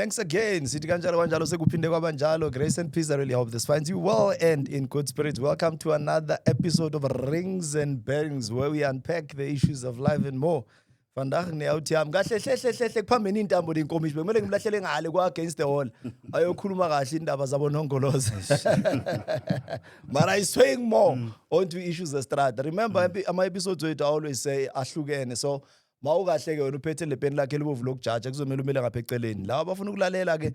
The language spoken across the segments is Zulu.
Thanks again. Sithi kanjalo sekuphinde kwabanjalo. Grace and peace. I really hope this finds you well and in good spirits. Welcome to another episode of Rings and Bearings, where we unpack the issues of life and more. Vandag neyawuthi yami kahle kuphambene intambo lenkomishi bekumele ngimlahlele ngale kwa against the wall ayokhuluma kahle indaba zabo nongoloza. But I swing more onto issues estrada. Remember ama episodes wethu always say ahlukene, so mawukahle ke wena uphethe lepeni lakhe libovu lokujaja kuzomela umele ngapha eceleni la bafuna ukulalela ke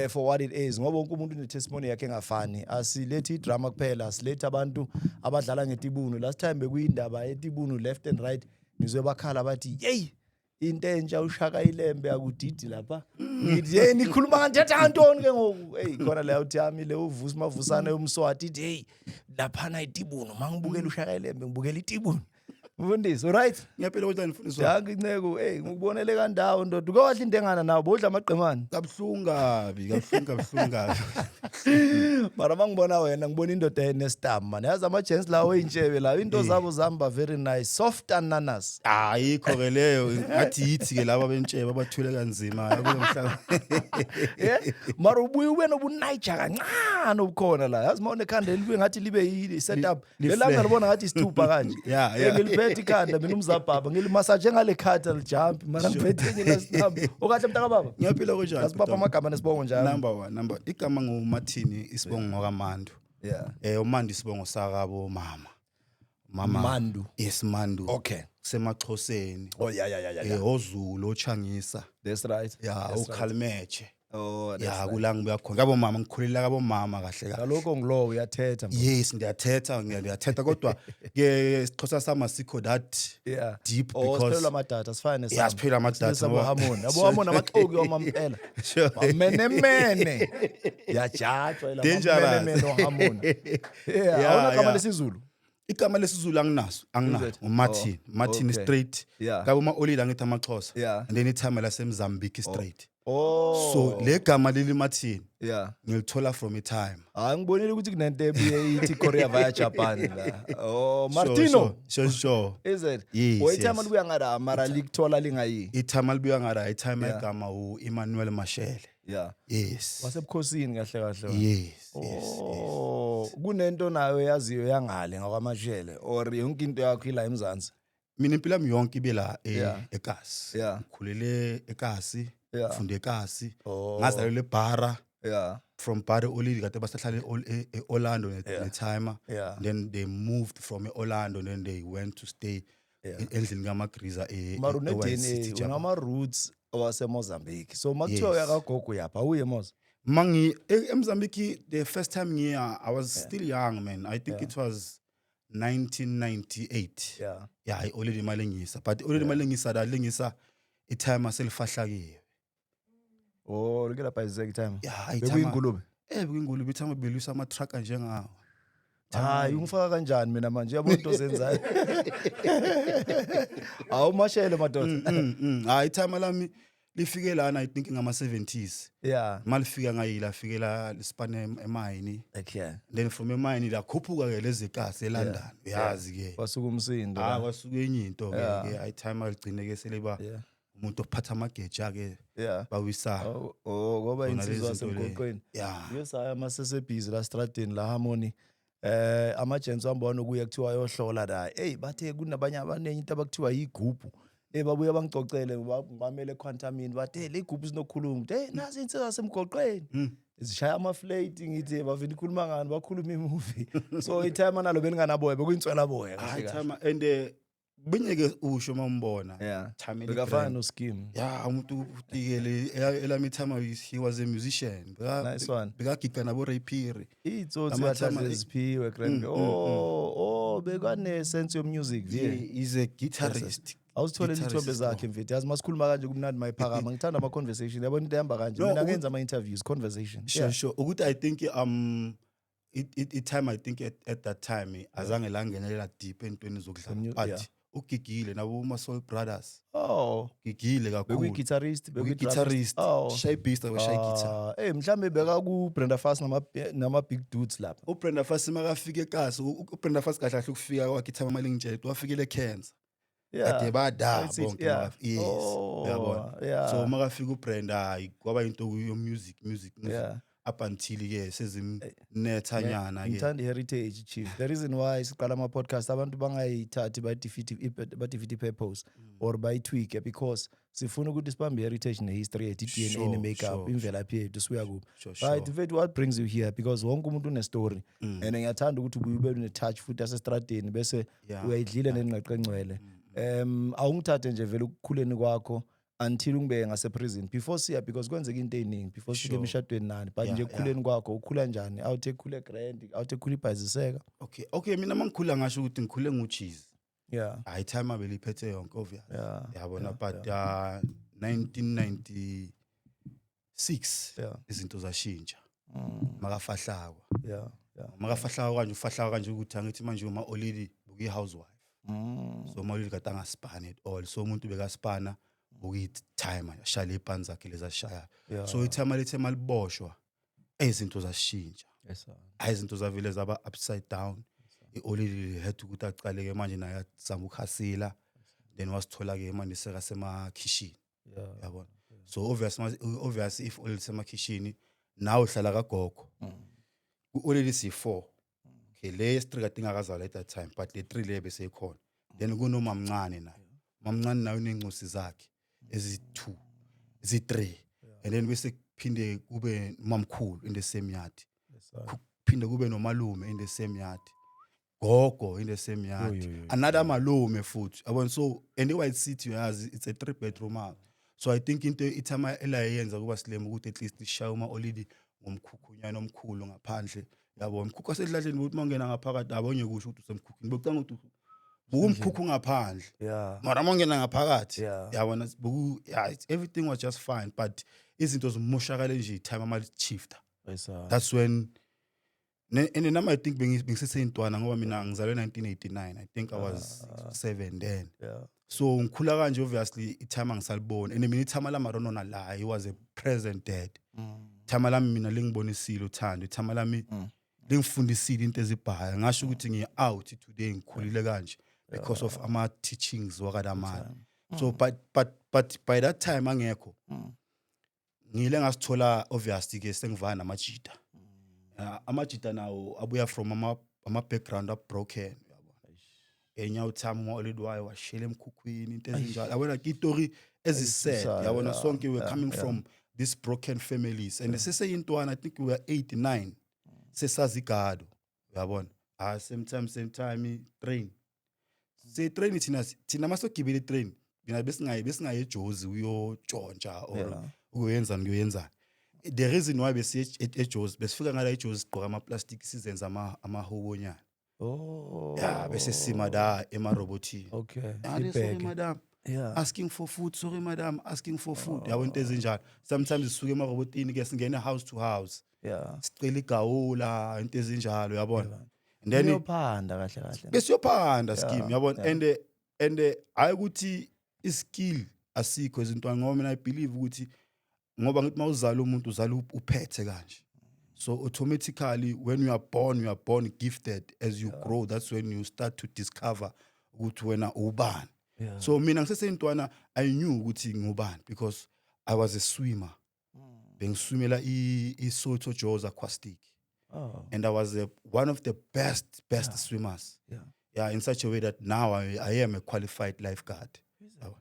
for what it is ngoba wonke umuntu une testimony yakhe engafani. Asilethi drama kuphela, asilethi abantu abadlala ngetibunu. Last time bekuyindaba etibunu left and right, ngizwe bakhala bathi hey into entsha ushaka ilembe akudidi lapha. Ngithi hey nikhuluma kanjani Antoni ke ngoku? Hey khona la uthi yami le uvusa mavusana yomswati ithi hey lapha na itibunu mangibukela ushaka ilembe ngibukela itibunu. Mfundisi, alright? Ngiyaphila kodwa nifundisi. Yanga inceko, hey ngikubonele kandawo ndoda. Uke wahle intengana nawo bodla amaqemane. Kabuhlungu kabi. Mara mangibona wena ngibona indoda enestam man. Yazi ama gents lawo eyintshebe la into zabo zamba very nice, soft ananas. Ayikho ke leyo ngathi yithi ke laba bentshebe abathule kanzima yabo mhlaba. Yeah. Mara ubuye ube nobunaija kancane obukhona la. Yazi mawune khanda libe ngathi libe yi setup. Lelanga libona ngathi isithupha kanje. Yeah. Ikhanda mina umzabhaba ngilimassage ngale khatha lijump mara ngiphethe nje ngesinamba okahle mntaka baba Ngiyaphila kanjani? asibapha amagama nesibongo njalo. Number 1 igama nguMathini isibongo ngokaMandu. Yeah. uMandu isibongo sakabo mama Mandu. Yes, Mandu. Okay. Kusemaxhoseni. Oh yeah. Ozulu ochangisa. That's right. Yeah, uKhalimeche. Oh that's Yeah, right. kula ngibuya khona kabo mama ngikhulela kabo mama kahle kahle. Ngaloko ngilo uyathetha mfo. Yes, ngiyathetha kodwa ke isixhosa sama sikho that Yeah. deep Oh because siphela amadata sifane nesami. Yeah, siphela amadata. Sabo Harmon. Abo Harmon amaxoki wamampela. Mene. Yajatshwa la Dangerous. mene no Harmon. Yeah, awuna kama lesizulu. igama lesizulu anginaso Is it? uMartin Oh, Martin okay. straight Yeah. kabo maolila ngithi amaXhosa Yeah. and then ithama laseMozambique straight Oh. so le gama leli Martin Yeah. ngilithola from a time Ngibonile ukuthi kunento ebuye ithi Korea via Japan la. Oh, Martino. sure Is it? Yes, Wayithama yes. libuya ngara mara likuthola lingayi. ithama libuya ngara ithama Yeah. igama uEmmanuel Mashele. Yeah. Yes. Wasebukhosini kahle. Yes. Oh, kunento nayo yaziyo yangale ngakwamashele or yonke into yakho ila eMzansi. Mina impilo yami yonke ibela Yeah. eKasi. Yeah. Ngikhulele eKasi, Yeah. ngifunde eKasi. Oh. Ngazalelwe eBhara. Yeah. From Bari Olili kade basahlala Orlando Yeah. at the time. Yeah. Then they moved from Orlando, then they went to stay endlini kaMagriza Mara eWest City unedeni Jaba. unama roots wase Mozambique. So makuthiwa Yes. uyakagogo yapha uye Moza. Mangi eMozambique the first time ngiya I was still young man. I think it was 1998. Yeah. Yeah, I already malengisa. But already malengisa dalengisa itime aselifahla Oh, look at that time. Yeah, Bekuyingulube. bekuyingulube ithama belusa ama truck njengawo. Hayi ungifaka kanjani mina manje yabo into zenzayo. Awumashele madoda. Ithama lami lifike lana I think ngama 70s. Yeah. Malifika ngayila fikela lisipane eMine. Okay. Then from eMine la khuphuka ke lezi kasi eLondon. Uyazi ke. Wasuka umsindo. Kwasuka enye into ke ithama ligcine ke seleba Yeah. umuntu ophatha amageja ke Yeah. bawisa. Oh, ngoba Khona insizwa lezi zinto le. semgoqweni. Yeah. Yesaya masese busy la stradini la Harmony. Ama-gents wambona ukuya kuthiwa ayohlola la. Hey, bathe kunabanye abanenye into abakuthiwa yigubhu. Babuye bangicocele bamele quantamine bathe le igubhu sinokhuluma. Hey, nasi insizwa semgoqweni. Zishaya ama-flate ngithi bavini ikhuluma ngani bakhuluma imovie. So itime nalo beninganaboya bekuyintswela boya. Ithama and binyeke usho mambona. Yeah. Time Bekafana no scheme. Yeah, umuntu utikele elami ithama he was a musician. Nice one. Bekagika nabo Rayphiri. Itsotsi Amathama- kahle ziphiwe grand. Oh, bekane sense of music vye. He's a guitarist. Awusithole Guitarist izithombe zakhe mfethu. Yazi masikhuluma kanje kumnandi mayiphakama. Ngithanda ama conversation. Yabona into ehamba kanje. No, Mina ngenza ama interviews, conversation. Sure. Ukuthi I think it time I think at that time azange langenelela deep entweni zokudlala. Yeah. But ugigile nabo uma Soul Brothers. Oh, Gigile kakhulu. bekuyi-guitarist, Guitarist. Oh. Shy beast abashay guitar. Mhlambe beka ku Brenda Fassie nama big dudes lapha. uBrenda Fassie makafika eKasi uBrenda Fassie kahle kahle ukufika kwakhe ithama malingitshela wafikele eCancer. Yeah. kade bada That's it. bonke Yeah. yes uyabona Oh, yeah. so makafika uBrenda hayi kwaba into music Yeah. up until ke Yeah, sezimnethanyana ke ngithanda i-heritage chief. The reason why siqala ama-podcast abantu bangayithathi ba-defeat i-purpose or bayitwike because sifuna ukuthi sibambe i-heritage ne-history yethu, i-DNA Sure, ne-makeup, sure, imvelaphi yethu sikuya kuphi. sure. Right, mfethu, what brings you here? Because wonke umuntu une-story and ngiyathanda ukuthi ubuye ube ne-touch futhi yasestradeni bese Yeah, uyayidlile nengqeqe engcwele. Awungithathe nje vele ukukhuleni kwakho until ungibeke ngase-prison before siya because kwenzeka into ey'ningi before sifike Sure. emishadweni nani but Yeah, nje yeah. ekukhuleni kwakho ukhula njani out ekhule grand out ekhule ibhayiziseka. Okay mina mangikhula ngasho ukuthi ngikhule ngucheese Yeah, hayi time abeliphethe yonke obvious yeah, yabona yeah, but 1996 yeah, izinto zashintsha makafahlakwa yeah, yeah. makafahlakwa kanje ufahlakwa kanje ukuthi angithi manje uma already buki housewife Mm. so mawulili kade angaspani at all so umuntu bekaspana bukithi time yashaya ipani zakhe lezashaya Yeah. so ithema lethe maliboshwa izinto zashintsha Yes, sir. izinto zavele zaba upside down iolili had ukuthi aqaleke manje naye azama ukhasila then wasithola ke manje seka semakhishini Yeah. yabona so obvious if olili semakhishini nawe uhlala kagogo uolili si4 okay le street kade ingakazalwa at that time but le 3 le bese ikhona then kunomamncane naye mamncane nayo nencusi zakhe ezi2 ezi3 and then bese kuphinde kube mamkhulu in the same yard Yes, sir. kuphinde kube nomalume in the same yard gogo in the same yard yo. another malume futhi yabona so and White City yazi it's a 3-bedroom house so I think into ithama elayenza kuba silema ukuthi at least ishaya uma already ngomkhukhunyana omkhulu ngaphandle yabo umkhukhu asedladleni ukuthi mangena ngaphakathi abonye kusho ukuthi usemkhukhini bekucanga ukuthi bukumkhukhu ngaphandle Yeah. mara mangena ngaphakathi Yeah. yabona everything was just fine but izinto zimushakale nje time ama shifter Yes, sir. that's when and then I think bengiseseyintwana ngoba mina ngizalwe 1989 I think I was 7 then Yeah. so ngikhula kanje obviously ithama ngisalibona and mina ithama lami Marono la he was a present dad ithama lami mina lingibonisile uthando ithama lami lingifundisile into ezibhaya ngasho ukuthi ngiye out today ngikhulile kanje because of ama teachings wakadamani so but by that time angekho ngile ngasithola obviously ke sengivana namajita amajita nawo abuya from ama background up broken yabo enya uthama uma olidwayo washela emkhukhwini into ezinjalo yabona istory ezised yabona sonke we were coming from these broken families and seseyintwana I think we were 89 sesazi igado uyabona same time train se train thina masogibela train mina besingaye eJozi uyotshontsha or ukuyenza ngiyoyenza the reason why besiye eJozi besifika ngala eJozi sigqoka ama plastic sizenza ama hobonyana yeah bese sima da emarobotini Okay. sorry madam Yeah. asking for food sorry madam asking for food yabo into ezinjalo sometimes sisuke emarobotini ke singene house to house Yeah. sicela igawula into ezinjalo yabona and then Uyophanda kahle. besiyophanda scheme yabona yeah. and hayi ukuthi iskill asikho izinto ngoba mina I believe ukuthi ngoba ngithi mawuzala umuntu uzala uphethe kanje so automatically when you are born gifted as you grow that's when you start to discover ukuthi wena ubani Yeah. so mina ngisesentwana I knew ukuthi ngubani because I was a swimmer bengiswimela iSoweto Jaws aquatic Oh. and I was one of the best swimmers yeah in such a way that now I am a qualified lifeguard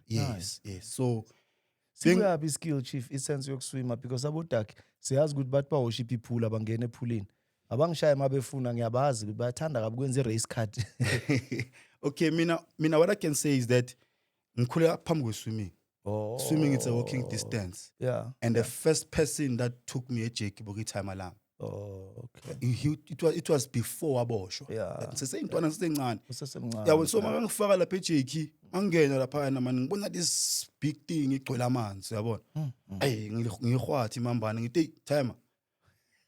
yes so Sikuyabi skill chief isense yokuswima because abodaki siyazi ukuthi bathi bawoshipa ipool abangena epoolini abangishaya mabefuna ngiyabazi ukuthi bayathanda kabi kwenza i-race card. okay mina what I can say is that ngikhule phambi kwe-swimming swimming it's a walking distance Yeah. and the first person that took me eJake Bokithama lami Okay. it was before aboshwa Yeah. seseyintwana sisencane Usesemncane. yabo so makangifaka lapha eJake angena lapha na manje ngibona this big thing igcwele amanzi yabona hey ngihwathi imambane ngithi hey timer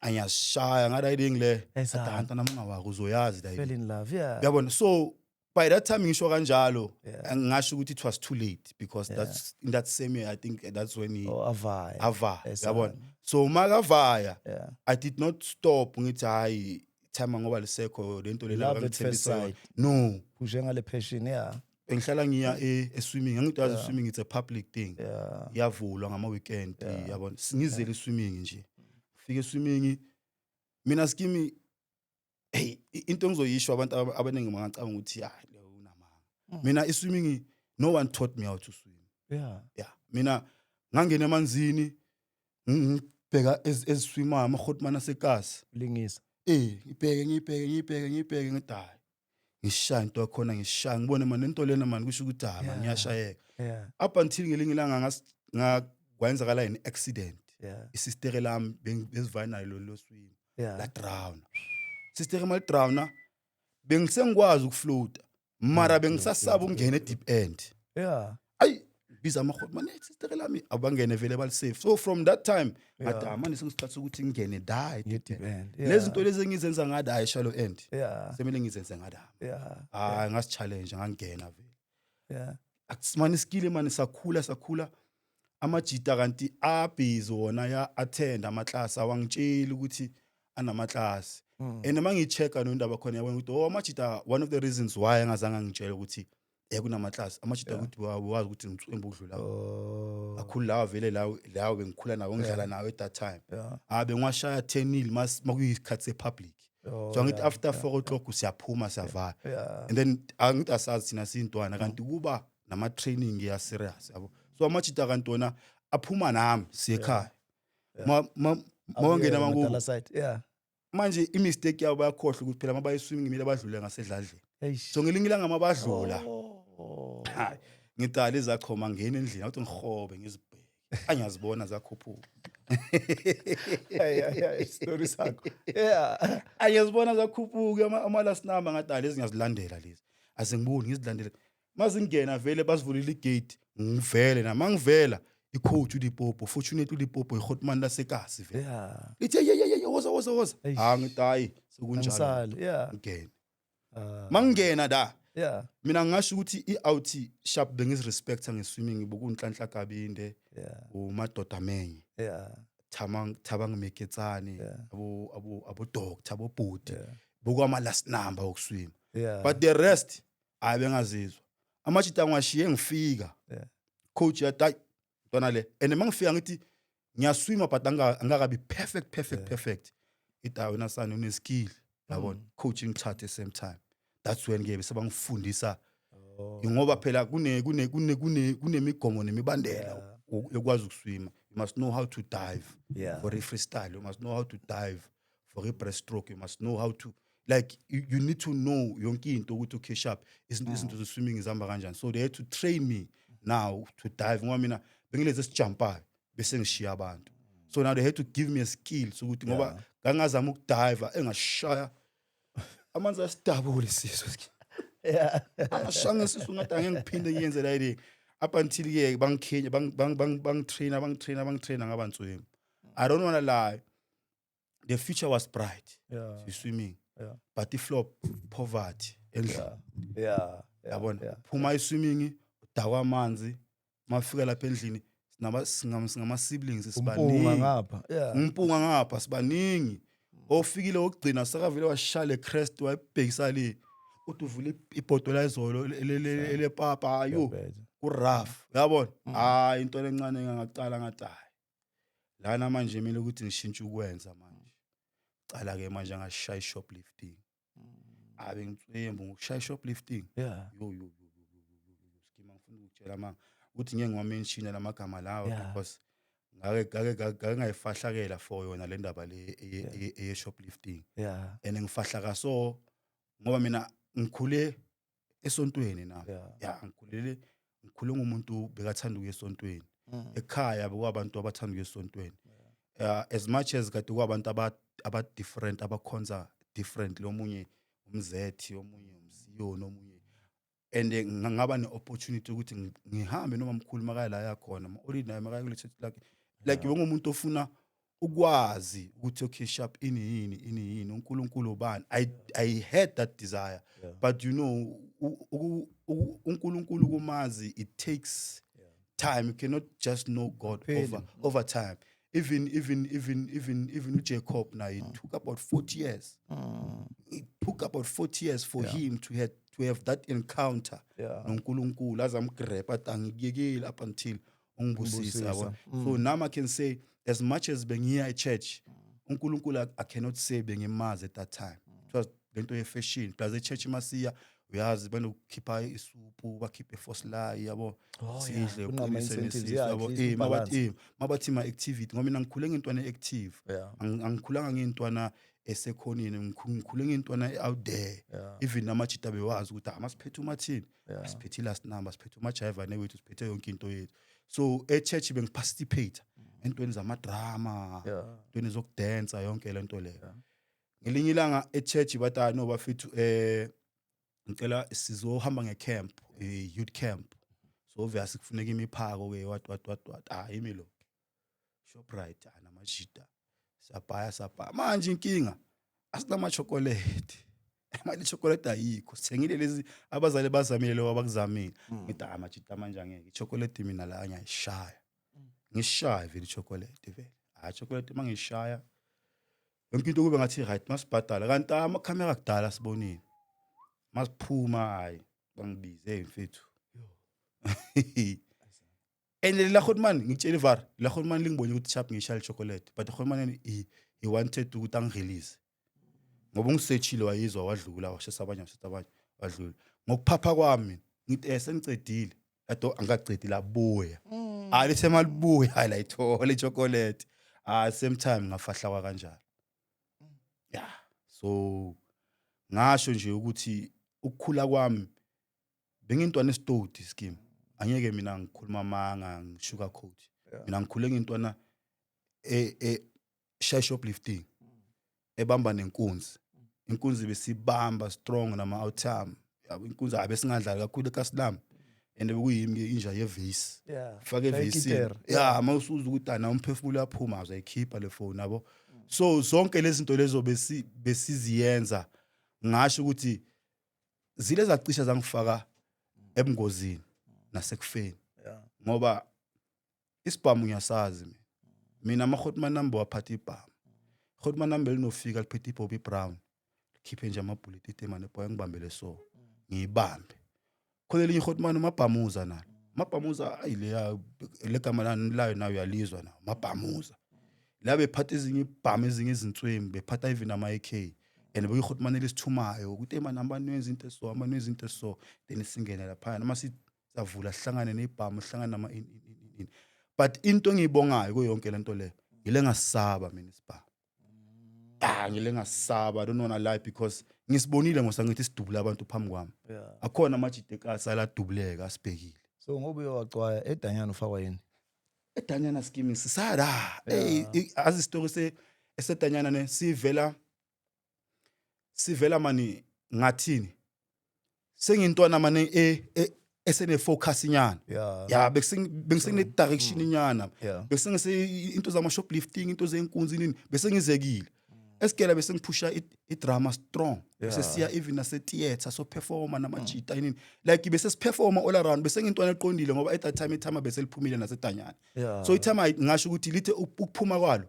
anyashaya ngathi ngile adanta namangawako uzoyazi la Fell in love. Yeah. yabona so by that time ngisho kanjalo ngisho ukuthi it was too late because that's in that same year I think that's when he Avaya. yabona so makavaya Yeah. I did not stop ngithi hayi time ngoba lisekho lento Love at first sight. no Uje ngale passion. Yeah. ngihlala ngiya e-swimming angidazi swimming it's a public thing Yeah. iyavulwa ngama weekend yabona ngizele swimming nje fike swimming mina skimi hey into engizoyisho abantu abaningi bangacanga ukuthi hayi le unamanga mina i-swimming no one taught me how to swim Yeah. mina ngangena emanzini ngibheka eziswima amahotman asekasi Lingisa. ngibheke ngidayi ngishaya into khona ngishaya ngibone manje into lena manje kusho ukuthi ngiyashayeka up until ngelinye ilanga ngakwenzakala in accident isister lami bezivana lo swim la drown sister mal drown bengisengikwazi ukufloata mara bengisasaba ukungena e-deep end ay biza amahotman sister lami abangene vele bal safe so from that time ngathi manje sengisikhathi ukuthi ngene die deep end lezi zinto lezi engizenza ngada ay shallow end semele ngizenze ngada ngasi challenge ngangena vele akusimani skill manje sakhula amajita kanti abhizi wona ya attend amaclass awangitshela ukuthi anamaclass and mangichecka nondaba khona yabona ukuthi amajita one of the reasons why angazange ngitshela ukuthi kunamaclass amajita ukuthi wazi ukuthi ngicwemba udlula akhulu lawa vele lawo bengikhula nawo ngidlala nawo at that time bengwashaya 10-0 makuyisikhathi sepublic so ngithi after 4 o'clock siyaphuma siyavala and then angithi asazi thina sintwana kanti kuba nama training ya serious yabo so amajita kantona aphuma nami siyekhaya mawangena mangu manje imistake yabo bayakhohlwa ukuthi phela mabaye swimming kumele badlule ngasedladleni so ngelinye ilanga mabadlula ngidala izachoma ngene endlini athi ngihobe ngizibheke angiyazibona zakhuphuka story sakho angiyazibona zakhuphuka ama last number ngadala ezingazilandela lezi asengiboni ngizilandela mazingena vele basivulile igate ngivele na mangivela icoach uLipopo fortunately uLipopo ihotman lasekasi vele lithi ye woza ngithi hayi sekunjalo ngene mangena da mina ngasho ukuthi i-out sharp bengizirespecta ngeswimming bokunhlanhla kabinde umadoda amenye thabang meketsane abo doctor abo bhuti bokwama last number okuswima but the rest ayebengazizwa amajita ngwashiye ngifika coach yathi ntwana le and mangifika ngithi ngiyaswima but angakabi perfect ita wena sana une skill yabona coaching chat at same time that's when ngebe sebangifundisa ngoba phela kunemigomo nemibandela ekwazi ukuswima you must know how to dive for a freestyle you must know how to dive for a breaststroke you must know how to like you need to know yonke into ukuthi catch up izinto ze swimming izamba kanjani so they had to train me now to dive ngoba mina bengileze sijumpayo bese ngishiya abantu so now they had to give me a skill so ukuthi ngoba ngangazama ukudive engashaya amanzi asidabule siso angashanga siso ngathi angeke ngiphinde ngiyenze la ile up until ke bangikhenya bang-trainer ngabantswemi I don't want to lie the future was bright swimming but flop poverty endlini yabona phuma iswimming udakwa amanzi mafika lapha endlini singama siblings sibaningi ngimpunga ngapha sibaningi ofikile okugcina sakavele washale crest wayibhekisa le uthi uvule ibhodola izolo lepapa ayo kurough yabona into lencane ngaqala ngathi lana manje mina ukuthi ngishintshe ukwenza manje cala ke manje ngashaya shoplifting ngicwemba ngokushaya shoplifting yo skima ngifuna ukutshela manga ukuthi ngeke ngiwamention lamagama lawo because ngake ngayifahlakela for yona le ndaba le e shoplifting and ngifahla kaso ngoba mina ngikhule esontweni na ngikhule ngumuntu bekathanda ukuya esontweni ekhaya bekwabantu abathanda ukuya esontweni as much as kade kwabantu aba different abakhonza different lomunye umzethi omunye umsiyoni omunye and ngaba ne-opportunity ukuthi ngihambe noma mkhulu makaya la yakhona already naye makaya kulethe like ngomuntu ofuna ukwazi ukuthi okay sharp ini uNkulunkulu ubani I had that desire but you know uNkulunkulu kumazi it takes time you cannot just know God over time even uJacob now it took about 40 years it took about 40 years for him to to have that encounter Yeah. noNkulunkulu azamgrab athi angikuyekeli up until ungibusise yabo. Ungibusisa. So now I can say as much as bengiya e-church uNkulunkulu I cannot say bengimazi at that time. It was lento ye-fashion plus e-church masiya uyazi banokukhipha isuphu bakhiphe foslay yabo sidle uqinise nesizwe yabo mabathi ma-activity ngoba mina ngikhule ngintwana e-active angikhulanga ngintwana esekhonini ngikhule ngintwana out there even namajita bewazi ukuthi amasiphethe umathini asiphethe last number siphethe umajiva newethu siphethe yonke into yethu so e-church bengiparticipate entweni zamadrama entweni zokudansa yonke lento leyo ngelinye ilanga e-church bathi no bafethu ngicela sizohamba ngecamp youth camp so obviously kufuneka imiphako ke what yimi lo Shoprite namajita sapaya manje inkinga asinama chocolate imali chocolate ayikho sithengile lezi abazali bazamile lo abakuzamile ngithi amajita manje angeke ichocolate mina la ngiyayishaya ngishaya vele ichocolate vele chocolate mangishaya yonke into kube ngathi right masibhadala kanti amakhamera kudala sibonile masiphuma hayi bangibize mfethu la khotman ngitshela ivar la khotman lingibonye ukuthi chap ngishaya chocolate but khotman he wanted ukuthi angirelease ngoba ungisearchile wayizwa wadlula washesa abanye wadlula ngokuphapha kwami ngithi sengicedile ado angacedi labuya lithe malibuya la ithola ichocolate same time ngafahla kwa kanjalo yeah so ngasho nje ukuthi ukukhula kwami bengintwana esitoti scheme angeke mina ngikhuluma amanga ngishuka coat mina ngikhule ngintwana shy shoplifting ebamba nenkunzi inkunzi besibamba strong nama outcome yabo inkunzi abesingadlala kakhulu eKasilam and bekuyimi inja yevase fake vase mawusuza ukuthi ana umphefumulo yaphuma azayikhipha le phone yabo so zonke lezi zinto lezo besiziyenza ngasho ukuthi zile zacisha zangifaka ebungozini nasekufeni ngoba isibhamu ngiyasazi mina amakhotman number waphatha ibhamu khotman number linofika liphethe iBobby Brown likhiphe nje amabullet etemane boy ngibambele so ngiyibambe khona elinye khotman umabhamuza nalo mabhamuza ayileya legama layo nayo uyalizwa nawo mabhamuza la bephatha ezinye ibhamu ezinye izinswemi bephatha even ama AK and beyikhotman lesithumayo ukuthi emanambani wenza into so amani wenza into so then singene lapha noma sisavula sihlangane nebhamu sihlangana nama but into engiyibongayo kuyonke lento le ngile ngasaba mina isibhamu ngile ngasaba I don't wanna lie because ngisibonile ngosangithi sidubula abantu phambi kwami akhona amajite kasala dubuleka asibhekile so ngoba uyawacwaya eDanyana ufakwa yini eDanyana scheme sisada azi isitori esedanyana ne sivela mani ngathini sengintwana mane esene focus inyana bengisene direction inyana besengise into zama shoplifting into zenkunzi nini besengizekile esikela bese ngiphusha idrama strong bese siya even nase theater so performa namajita nini like bese siperforma all around bese ngintwana eqondile ngoba at that time ithama bese liphumile naseDanyana so ithama ngasho ukuthi lithe ukuphuma kwalo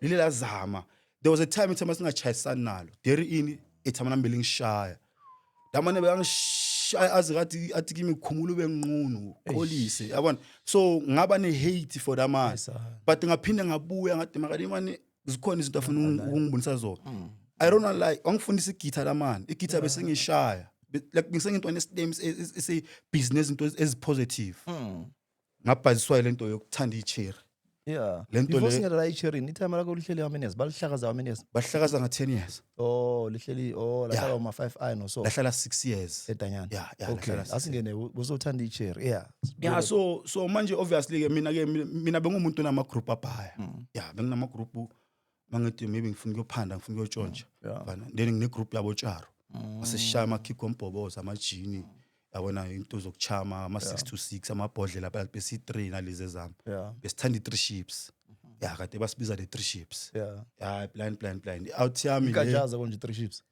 lile lazama there was a time ithama singachayisana nalo there in ithama nambili ngishaya damane bengishaya azikathi athi kimi kukhumula benqunu polisi yabona so ngaba ne hate for that man but ngaphinde ngabuya ngathi makade manje zikhona izinto afuna ukungibonisa zona I don't know like angifundisa igitha la man igitha bese ngishaya like ngisengintwana estems ese business into ezipositive ngabhaziswa lento yokuthanda icherry lento le before icherry ithama lakho lihleli amenias balihlakaza amenias bahlakaza nga10 years lihleli lahlala uma 5 I no so lahlala 6 years eDanyana okay asingene uzothanda icherry so manje obviously ke mina bengumuntu nama group abhaya benginama group mangithi maybe ngifuna ukuyophanda ngifuna ukuyotshontsha bana then ngine group yabo Tsharo masishaya ama kick ombhoboza amajini yabona into zokuchama ama 626 amabhodlela bese 3 nalezi ezami besithanda i3 ships kade basibiza the 3 ships plan out yami igajaza konje 3 ships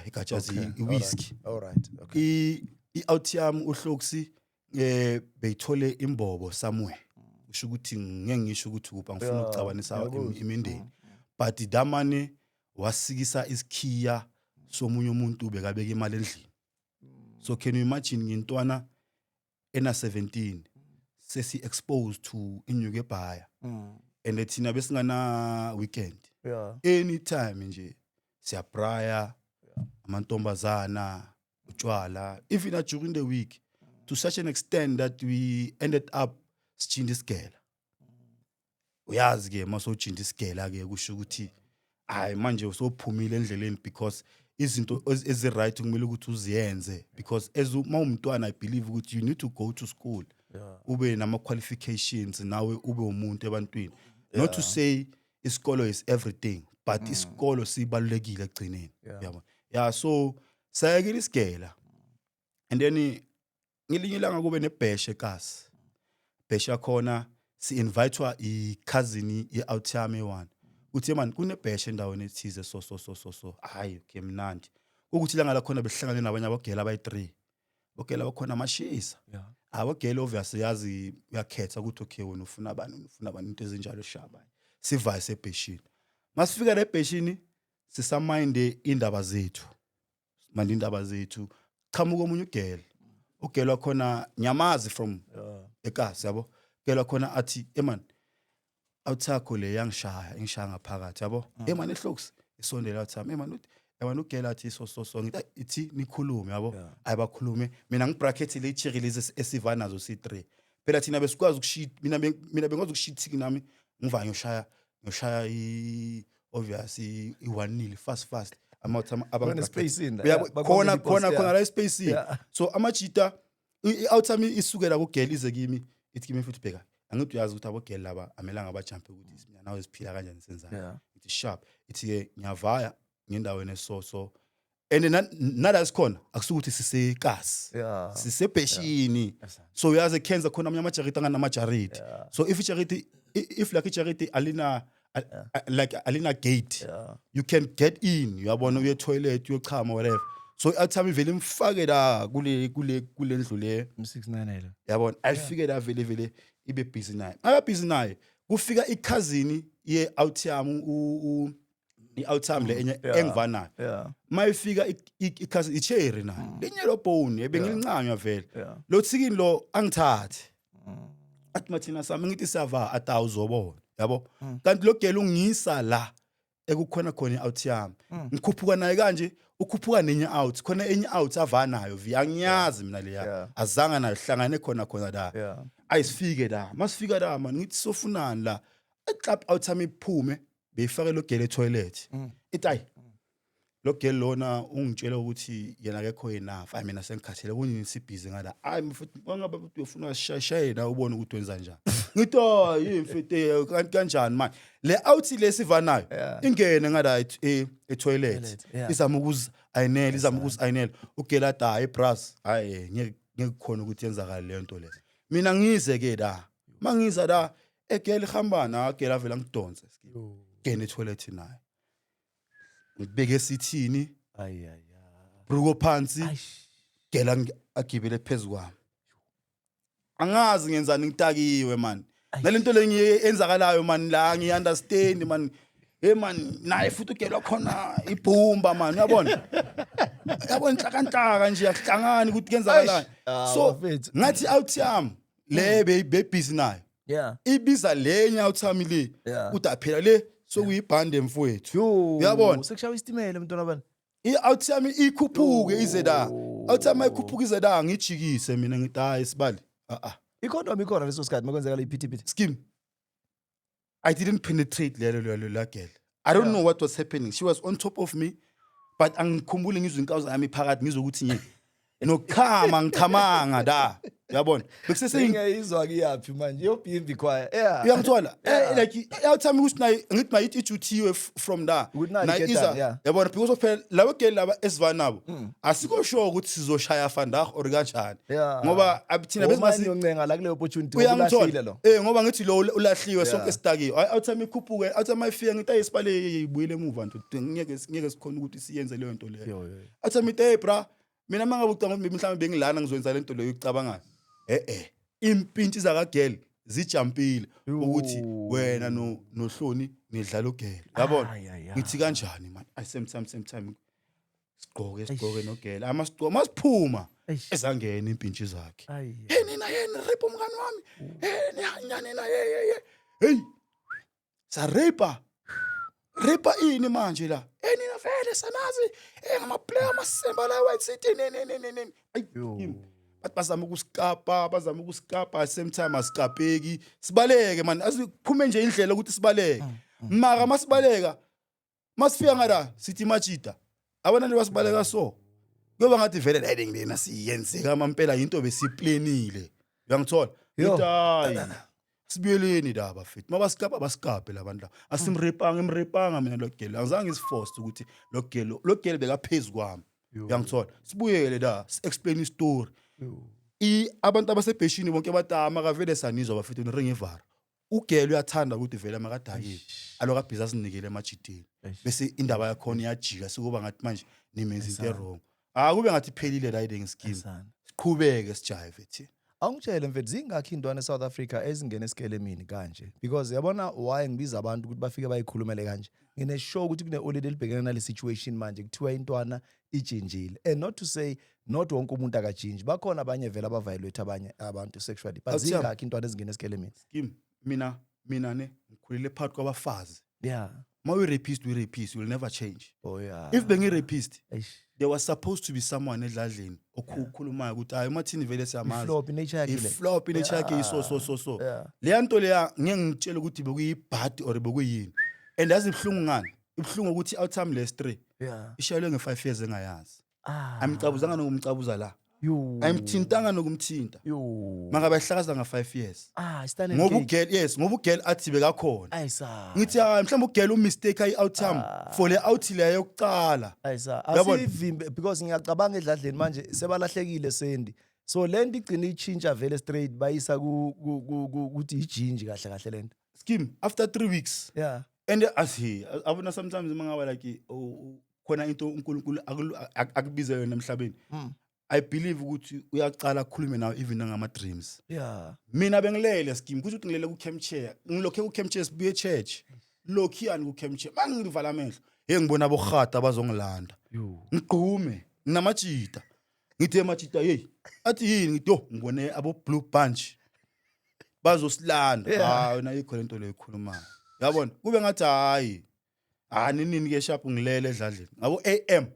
igajazi iwhisky all right okay out yami uhloksi beyithole imbobo somewhere usho ukuthi ngeke ngisho ukuthi kupha ngifuna ukucabanisa imindeni but damane wasikisa isikhiya somunye umuntu bekabeka imali endlini So can you imagine ngintwana ena 17 sesi exposed to inyuke bhaya and thina besingana weekend Yeah. anytime nje siyabraya amantombazana utshwala even during the week to such an extent that we ended up sichinda isigela uyazi ke masojinda isigela ke kusho ukuthi hayi manje usophumile endleleni because izinto ezi right kumele ukuthi uziyenze because as umntwana I believe ukuthi you need to go to school ube nama qualifications nawe ube umuntu ebantwini not to say isikolo is everything but isikolo sibalulekile egcineni yabo yeah so sayekile isigela and then ngelinye ilanga kube nebheshe kasi bheshe yakhona si invitewa I cousin ye outyame one uthi man kunebheshe endaweni ethize so hayi ke mnandi ukuthi langa la khona behlangane nabanye abagela abayi3 bogela bakhona amashisa abogela obviously yazi uyakhetha ukuthi okay wena ufuna bani into ezinjalo shaba sivice ebheshini masifika la ebheshini sisaminde indaba zethu manje indaba zethu qhamuka omunye ugela wakhona nyamazi from ekasi yabo gela khona athi man awuthakho le ingishaya ngaphakathi yabo man ehloks isondela uthami man yabona ugela athi so ngithi nikhulume yabo ayibakhulume mina ngibracket le ichiri lezi esiva nazo si3 phela thina besikwazi ukushit mina bengazi ukushithiki nami ngiva ngiyoshaya obviously i1-0 fast amathama Khona space in khona la space so amajita i-outsami isukela kugela ize kimi ithi kimi futhi bheka angithi uyazi ukuthi abogela laba amelanga abajump ukuthi mina nawe siphila kanjani senzani ithi sharp ithi ke ngiyavaya ngendaweni esoso and nada sikhona akusukuthi sisekasi sisebheshini so uyazi kenza khona amanye amajariti angana majariti so if like ijariti alina gate you can get in uyabona uye toilet uyochama whatever so athami vele imfake la kule ndlu le M69 lo yabona ayifike la vele ibe busy naye busy naye kufika iCousin ye outyam i-outyam le enye engivanayo mayifika iCousin icherry nayo lenye lo bone ebengilincanywa vele lo tsikini lo angithathe athi mathina sami ngithi siyava atawuzobona yabo kanti lo gela ungisa la ekukhona khona i-outyam ngikhuphuka naye kanje ukhuphuka nenye out khona enye out avanayo viyanyazi mina leya azanga nayo hlangane khona la ayisifike la masifika la man ngithi sofunani la eclub outyam iphume beyifake lo gela etoilet ithi ayi lo gela lona ungitshela ukuthi yena akekho enough I mean asengikhathele kunini sibhizi ngala hayi mfethu wangabe uyofuna sishayishaye la ubone ukuthi wenza njani ngithi hayi mfethu kanjani manje le out lesivanayo ingene ngala etoilet izama ukuzayinela ugela hayi bras hayi ngeke khona ukuthi yenzakala le nto le mina ngize ke la mangiza la egela ihambana agela vela ngidonse gene etoilet nayo ngibeke sithini bruko phansi gela agibele phezulu kwami angazi ngenzani ngitakiwe man nalento lengiyenzakalayo man la ngi understand man man naye futhi ugela khona ibhumba man uyabona inhlaka nje akuhlangani ukuthi kenzakalayo so ngathi outyam le be busy nayo ibiza lenye outyam le uthi phela le sokuyibhande mfowethu uyabona sekushawa istimela mntwana bani i-outyam ikhuphuke ize la outyam ikhuphuke ize la ngijikise mina ngithi hayi sibali ikhondom ikhona leso sikhathi makwenzeka iphithiphithi scheme I didn't penetrate la girl I don't know what was happening she was on top of me but angikhumbule ngizwe inkawu zami phakathi ngizokuthi nje nokhama ngikhamanga da uyabona bekusese ngiyizwa kuyaphi manje yobhimbi choir uyangithola like outyam ukuthi nayi ngithi mayithi ijuthiwe from da na iza yabona because of labo girl laba esivanabo asikho sure ukuthi sizoshaya fandag or kanjani ngoba abuthina bezimasi yoncenga la kule opportunity ukulahlile lo ngoba ngithi lo ulahliwe sonke sitakiwe outyam ikhuphuke outyam ayifika ngithi ayisibale ibuyele emuva nto ngeke sikhona ukuthi siyenze leyo nto leyo outyam ithi hey bra mina mangabe ucanga ukuthi mhlawumbe bengilana ngizwenza lento leyo ucabangayo impintshi zakagel zijampile ukuthi wena nohloni nidlala ugel yabona ngithi kanjani man I same time sigqoke nogela amasigqoke masiphuma Eish. ezangena impintshi zakhe Ayi. hey nina yena rape umngani wami hey nina hey sa rape ini manje la hey nina vele sanazi ngama player masemba la White City nini Yo. bazama ukuskapa same time asikapeki sibaleke man asiphume nje indlela ukuthi sibaleke mara masibaleka masifika ngala sithi machita abana basibaleka so kuyoba ngathi vele la ngina siyenzeka amampela into besiplanile uyangithola Yo. hayi sibuyeleni la bafethu mabasikapa basikape labantu la imrepanga mina logelo angizange ngisforce ukuthi logelo bekaphezulu kwami uyangithola sibuyele la explain istory abantu abasebheshini bonke batama kavele sanizwa bafethu ring evara ugelo uyathanda ukuthi vele makadakile aloka business sinikele emajidini bese indaba yakho iyajika sikuba ngathi manje nimenza into wrong kube ngathi phelile la riding scheme siqhubeke sijive thi Angitshele mfethu zingakho intwana eSouth Africa ezingena esikelemini kanje because yabona why ngibiza abantu ukuthi bafike bayikhulumele kanje ngine show ukuthi kune already libhekene nale situation manje kuthiwa intwana ijinjile and not to say not wonke umuntu akajinji bakhona abanye vele abaviolate abanye abantu sexually but zingakho intwana ezingena esikelemini scheme mina ne ngikhulile phakathi kwabafazi yeah we rapist will never change oh yeah if bengi rapist Eish. there was supposed to be someone edladleni okukhulumayo ukuthi hayi mathini vele siyamazi Flop nature yakhe le. flop nature yakhe so Yeah. le nto leya ngeke ngitshele ukuthi bekuyibhadi or bekuyini and yazi ibhlungu ngani ibhlungu ukuthi outcome less 3 Yeah. ishayelwe nge5 years engayazi Ah. nokumcabuza la Yo. ayimthintanga nokumthinta Yo. maka bayihlakaza nga5 years Stand ngoba ugel athi bekakhona ayisa ngithi mhlawumbe ugel umistake outcome for le out leyo yokuqala ayisa Yabona? asivimbe because ngiyacabanga edladleni manje sebalahlekile sendi so lento igcina ichinja vele straight bayisa ukuthi ijinji kahle lento scheme after 3 weeks yeah and abona sometimes mangaba like khona into uNkulunkulu akubiza yona emhlabeni I believe ukuthi uyaqala ukukhuluma nawe even ngama dreams yeah mina bengilele scheme kuthi ukuthi ngilele ku camp chair ngilokhe ku camp chair sibuye church lokhiyani ku camp chair mangivala amehlo ngibona bokhata bazongilanda yo ngigqume nginamajita ngithe amajita hey athi yini ngithi yo ngibone abo blue bunch bazosilanda wena ikho lento le ikhulumayo yabona kube ngathi hayi nini ke sharp ngilele edladleni ngabo AM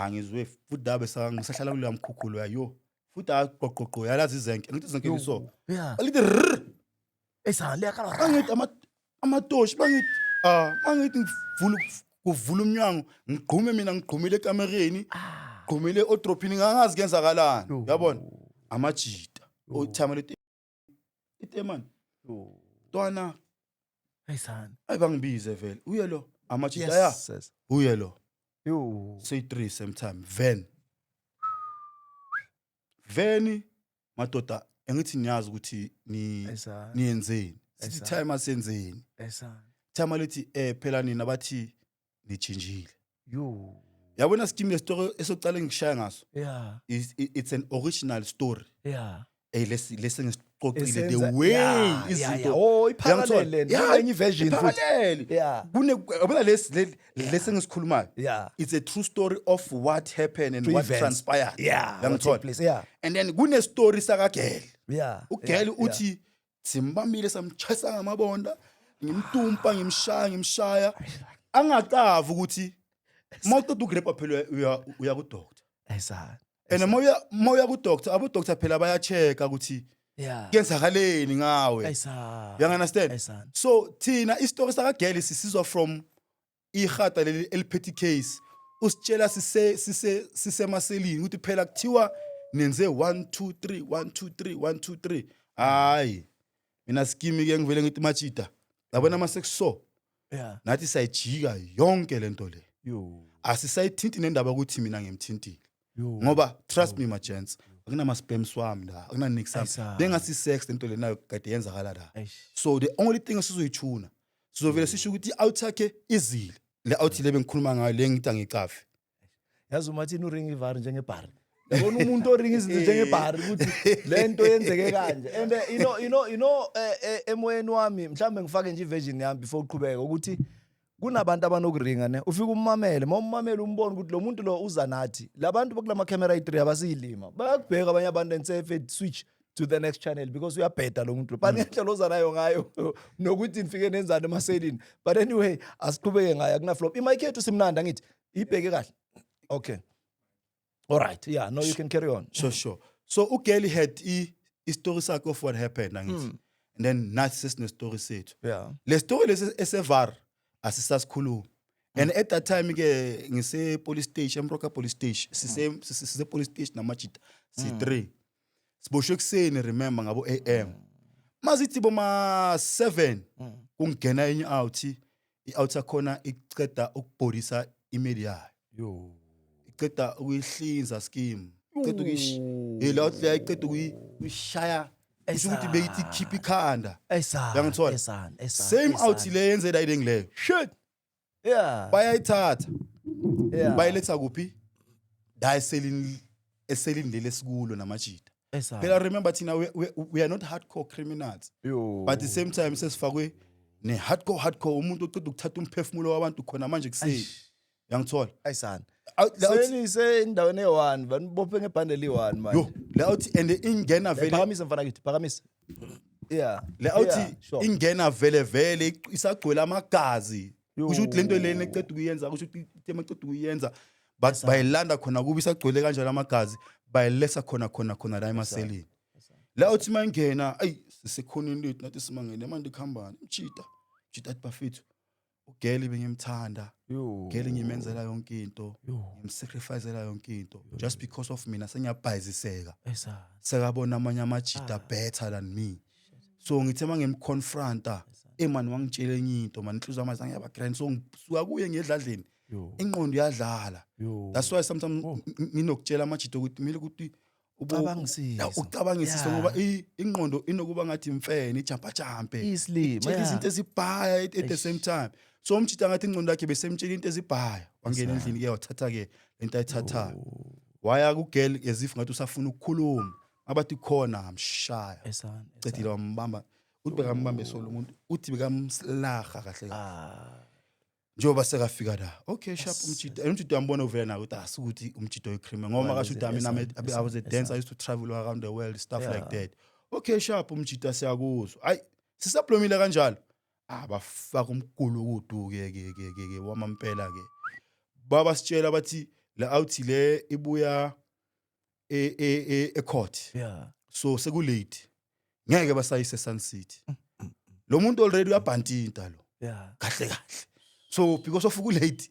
ngizwe futhi dabe ngisahlala kule mkhukhulo yayo futhi aqoqoqo yalazi izenke ngithi izenke liso yeah alithi esale akala bangithi amatoshi bangithi bangithi kuvula umnyango ngigqume mina ngigqumile ekamereni ngigqumile odropini ngangazi kenzakalani yabona amajita othama itemani twana ayisana ayibangibize vele uye lo amajita yes uye lo yo say 3 same time veni madoda engithi niyazi ukuthi niyenzeni sithi time asenzeni ayisana time lethi phela nina bathi nichinjile yo yabona scheme le story esoqala ngishaya ngaso yeah it's an original story yeah lese ngisiqoqile the way izinto iphalele enye version futhi yeah abona lese ngisikhulumayo yeah it's a true story of what happened and what transpired yeah place yeah and then kune story sakagel yeah ugel uthi simbambile samchasa ngamabonda ngimtumpa ngimshaya angaqava ukuthi mawuqeda ukugrepa phela uya ku doctor ayisana and moya ku doctor abo doctor phela bayachecka ukuthi yeah kenzakaleni ngawe ayisana you understand ayisana so thina istory sakagel sisizwa from ihata eliphethe case usitshela sisemaselini ukuthi phela kuthiwa nenze 1 2 3 1 2 3 1 2 3 hayi mina scheme ke ngivele ngithi machita yabona ama sekuso yeah nathi sayijika yonke lento le yo asisayithinti nendaba ukuthi mina ngimthintile yo ngoba trust me my gents akunama spams wami la akuna nix sami bengasi sex lento le nayo kade yenzakala la so the only thing esizoyichuna sizovela sisho ukuthi out yakhe izile le out le bengikhuluma ngayo le ngithi angicafe yazi umathini uring ivar njengebhari yabona umuntu oringa izinto njengebhari ukuthi lento yenzeke kanje and you know emoyeni wami mhlambe ngifake nje iversion yami before uqhubeka ukuthi kunabantu abanokuringa ne ufika ummamele mawummamela umbona ukuthi lo muntu lo uza nathi labantu bokulama camera i3 abasiyilima bayakubheka abanye abantu and say switch to the next channel because uyabheda lo muntu but ngendlela oza nayo ngayo nokuthi nifike nenzani emaselini but anyway asiqhubeke ngayo akuna flop imic yethu simnandi ngithi ibheke kahle okay all right yeah no you can carry on sure so ugeli had story sakhe of what happened angithi and then nathi sesine story sethu yeah le story lesevar asisasikhuluma and at that time ke ngise police station Mroka police station sise police station namajita si3 siboshwe kuseni remember ngabo AM mazithi boma 7 kungena enye out i-out yakhona iceda ukubhodisa imedia yo iceda ukuyihlinza scheme iceda yela out le iceda ukuyishaya isho ukuthi beyithi keep ikhanda uyangithola same out le yenzela ile ngileyo shit yeah bayayithatha yeah bayiletha kuphi eselini lele sikulo namajita phela remember thina we are not hardcore criminals but at the same time sesifakwe ne hardcore umuntu oceda ukuthatha umphefumulo wabantu khona manje kuseni uyangithola ayisana senise indaweni e1 banibophe ngebhandle i1 manje yo le out and ingena vele phakamisa mfana kithi phakamisa yeah le out ingena vele isagcwele amagazi kusho ukuthi lento lena eceda ukuyenza kusho ukuthi itema eceda ukuyenza but bayilanda khona kubi isagcwele kanjalo amagazi bayilesa khona la emaselini le out mangena ayi sisekhonini lethu nathi simangene manje ikhambani mjita athi bafethu ugeli bengimthanda ugeli ngimenzela yonke into ngimsacrificeela yonke into just because of mina sengiyabhayiziseka sekabona amanye amajita better than me so ngithe mangimconfronta man wangitshela enye into man inhliziyo yami ngiyaba grind so ngisuka kuye ngedladleni ingqondo iyadlala that's why sometimes nginokutshela amajita ukuthi mile ukuthi ucabangisisa ngoba ingqondo inokuba ngathi imfene ijampa islima izinto ezibhaya at the same time so umjita ngathi ingqondo yakhe besemtshela into ezibhaya wangena endlini ke wathatha ke lento ayithathayo waya kugirl ezif ngathi usafuna ukukhuluma abathi khona amshaya cedile wambamba uthi bekambambe solo umuntu uthi bekamslaga kahle njoba sekafika la okay sharp umjita yambona uvela nawe uthi asukuthi umjita oyicrime ngoba kasho uthi I was a dancer I used to travel around the world stuff like that okay sharp umjita siyakuzwa hayi sisablomile kanjalo bafaka umgulu kudu ke wamampela ke baba sitshela bathi la out le ibuya e court so seku late ngeke basayise Sun City lo muntu already uyabhantinta lo kahle so because of ku late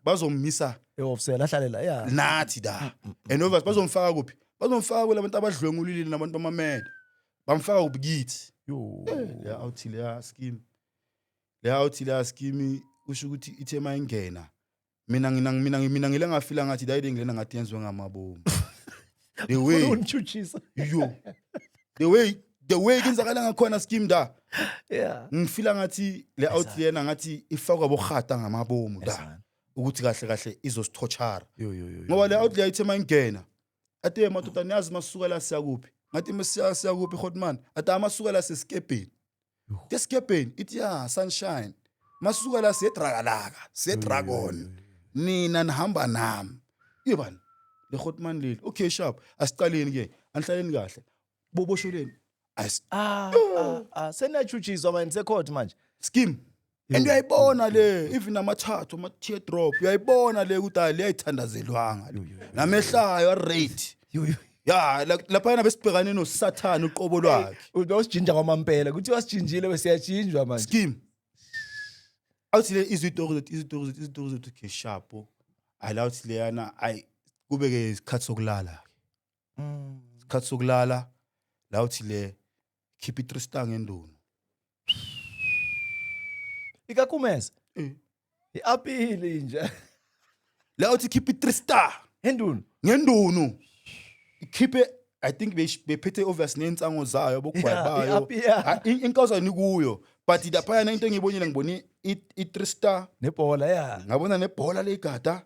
bazommisa eofisela ahlalela nathi da and obvious bazomfaka kuphi bazomfaka kulabantu abadlwengulile nabantu bamameda bamfaka kuphi kithi le out le scheme usho ukuthi ithema ingena mina ngile ngafila ngathi dayide ngilena ngathi yenzwe ngamabomu the way unchuchisa the way kenzakala ngakhona scheme da ngifila ngathi le out lena ngathi ifakwa bokhata ngamabomu da ukuthi kahle izosithochara ngoba le out le ithema ingena ate madoda niyazi masuka la siya kuphi ngathi masiya kuphi hotman ata amasuka la seskepeni deskepeni ithi sunshine masuka la siyedragalaka siyedragon nina nihamba nami yebani le hotman leli okay sharp asiqaleni ke anihlaleni kahle bobosholeni senachuchiswa manje secourt manje scheme and uyayibona le even amathathu ama teardrop uyayibona le ukuthi liyayithandazelwanga namehlayo rate lapha yana besibhekane noSathane uqobo lwakhe uyosijinja kwamampela kuthi wasijinjile besiyajinjwa manje scheme awuthi le izitori zethu ke sharp alawuthi leyana ay kube ke isikhathi sokulala lawuthi le keep it restang endunu ikakumeza iapile nje lawuthi keep it restang endunu ngendunu ikhiphe I think bephethe obvious nensango zayo bokugwabayo inkoza nikuyo but lapha into engibonile ngiboni i3 nebhola ngabona nebhola legada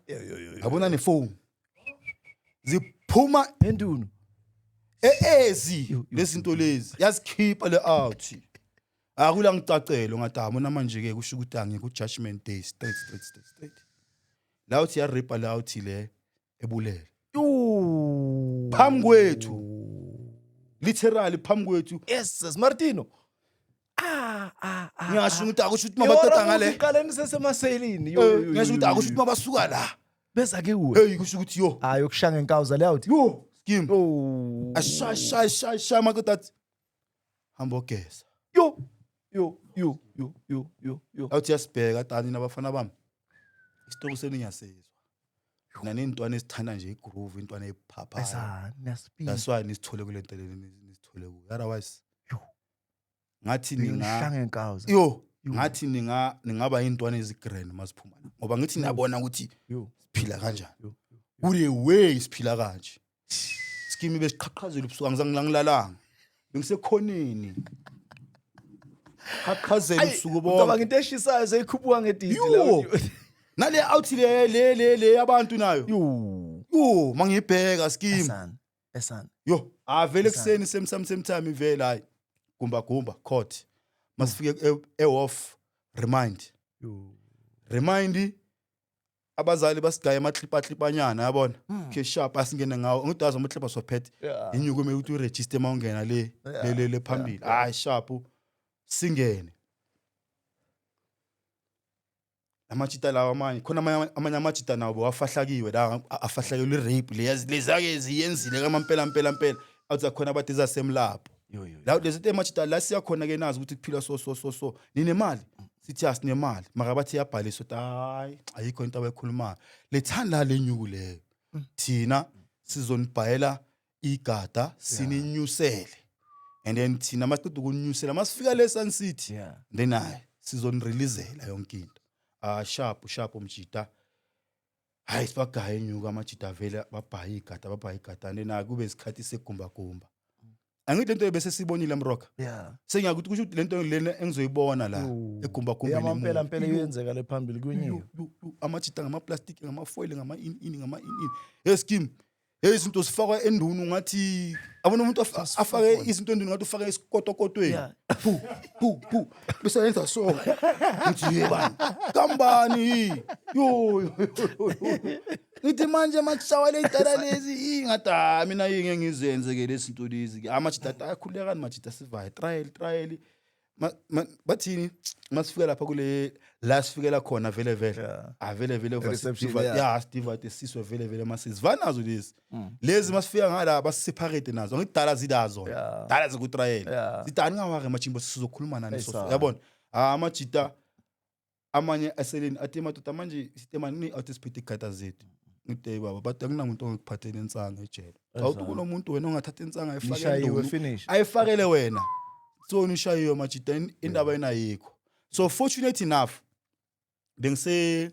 ngabona nephone ziphuma endunu ezi lezinto lezi yazikhipha le out akula ngicacelo ngathi abona manje ke kusho ukuthi angeke judgment day straight la uthi ya ripa la uthi le ebulele phambi kwethu literally phambi kwethu yes Martino ngiyasho ukuthi akusho ukuthi mabatata ngale iqaleni sesemaselini ngiyasho ukuthi akusho ukuthi mabasuka la beza ke uwe hey kusho ukuthi yo hayi yokushanga enkawuza le uthi yo skim oh ashaya makatati hamba ogeza yo awuthi yasibheka tani nabafana bami isitoko seniyasezwa nanentwana esithanda nje igroove intwana ephapha that's why nisithole kule nto nisithole kuyo otherwise ngathi ningashanga enkawuza yo ngathi ningaba intwana ezigrand masiphuma ngoba ngithi niyabona ukuthi siphila kanjani kule way siphila kanje skimi besiqhaqhazela ubusuku angizange ngilalanga bengisekhoneni qhaqhazela ubusuku bonke ngoba into eshisayo seyikhuphuka ngedidi la nale outhi le abantu nayo yo mangibheka skimi esana yo avele kuseni same time ivela hayi gumba court masifike eoff remind abazali basigaya amaclipa-clipanyana yabona ke sharp asingene ngawo ngidaza amaclipa sophethe inyuko mewuthi uregister mawungena le phambili hayi sharp singene amachita lawa manje khona amanye amachita nawo wafahlakiwe la afahlakelwe rape lezake ziyenzile kamampela awuthi khona abathi zasemlapho la lezithi amachita la siya khona ke nazi ukuthi kuphila so ninemali sithi asinemali maka bathi yabhaliswa ukuthi hayi ayikho into abayikhulumayo lethanda lenyuku leyo thina sizonibhayela igada sininyusele and then thina masiqeda ukunyusela masifika le Sun City then hayi sizonireleasela yonke into sharp umjita hayi sibagaye enyuka amajita vele babhaye igada and then kube isikhathi segumba angithi lento bese sibonile mroka sengiyakuthi kusho ukuthi lento lena engizoyibona la egumba yamampela iyenzeka le phambili kwenyiwe amajita ngamaplastic ngamafoil ngama eskim izinto sifakwa endunu ngathi abona umuntu afake izinto endunu ngathi ufake isikotokotweni pu bese yenza so ngithi yebani kambani yo ngithi manje makushawa le itala lezi ingada mina yinge ngizenze ke lezinto lezi amajita ayakhuleka amajita sivaye trial bathini masifika lapha kule la sifikela khona vele vele Steve siswe vele masizivanazo lezi masifika ngala basiseparate nazo ngidala zidazo dala zikutrial zidani ngawake machimbo sizokhuluma nani so yabona amajita amanye aseleni athi madoda manje sitemani outspeed igata zethu ngide baba bathi akunamuntu ongikuphathele insanga ejele awuthi kunomuntu wena ongathatha insanga ayifakele wena so nishayiwe machita indaba yena yikho so fortunate enough bengise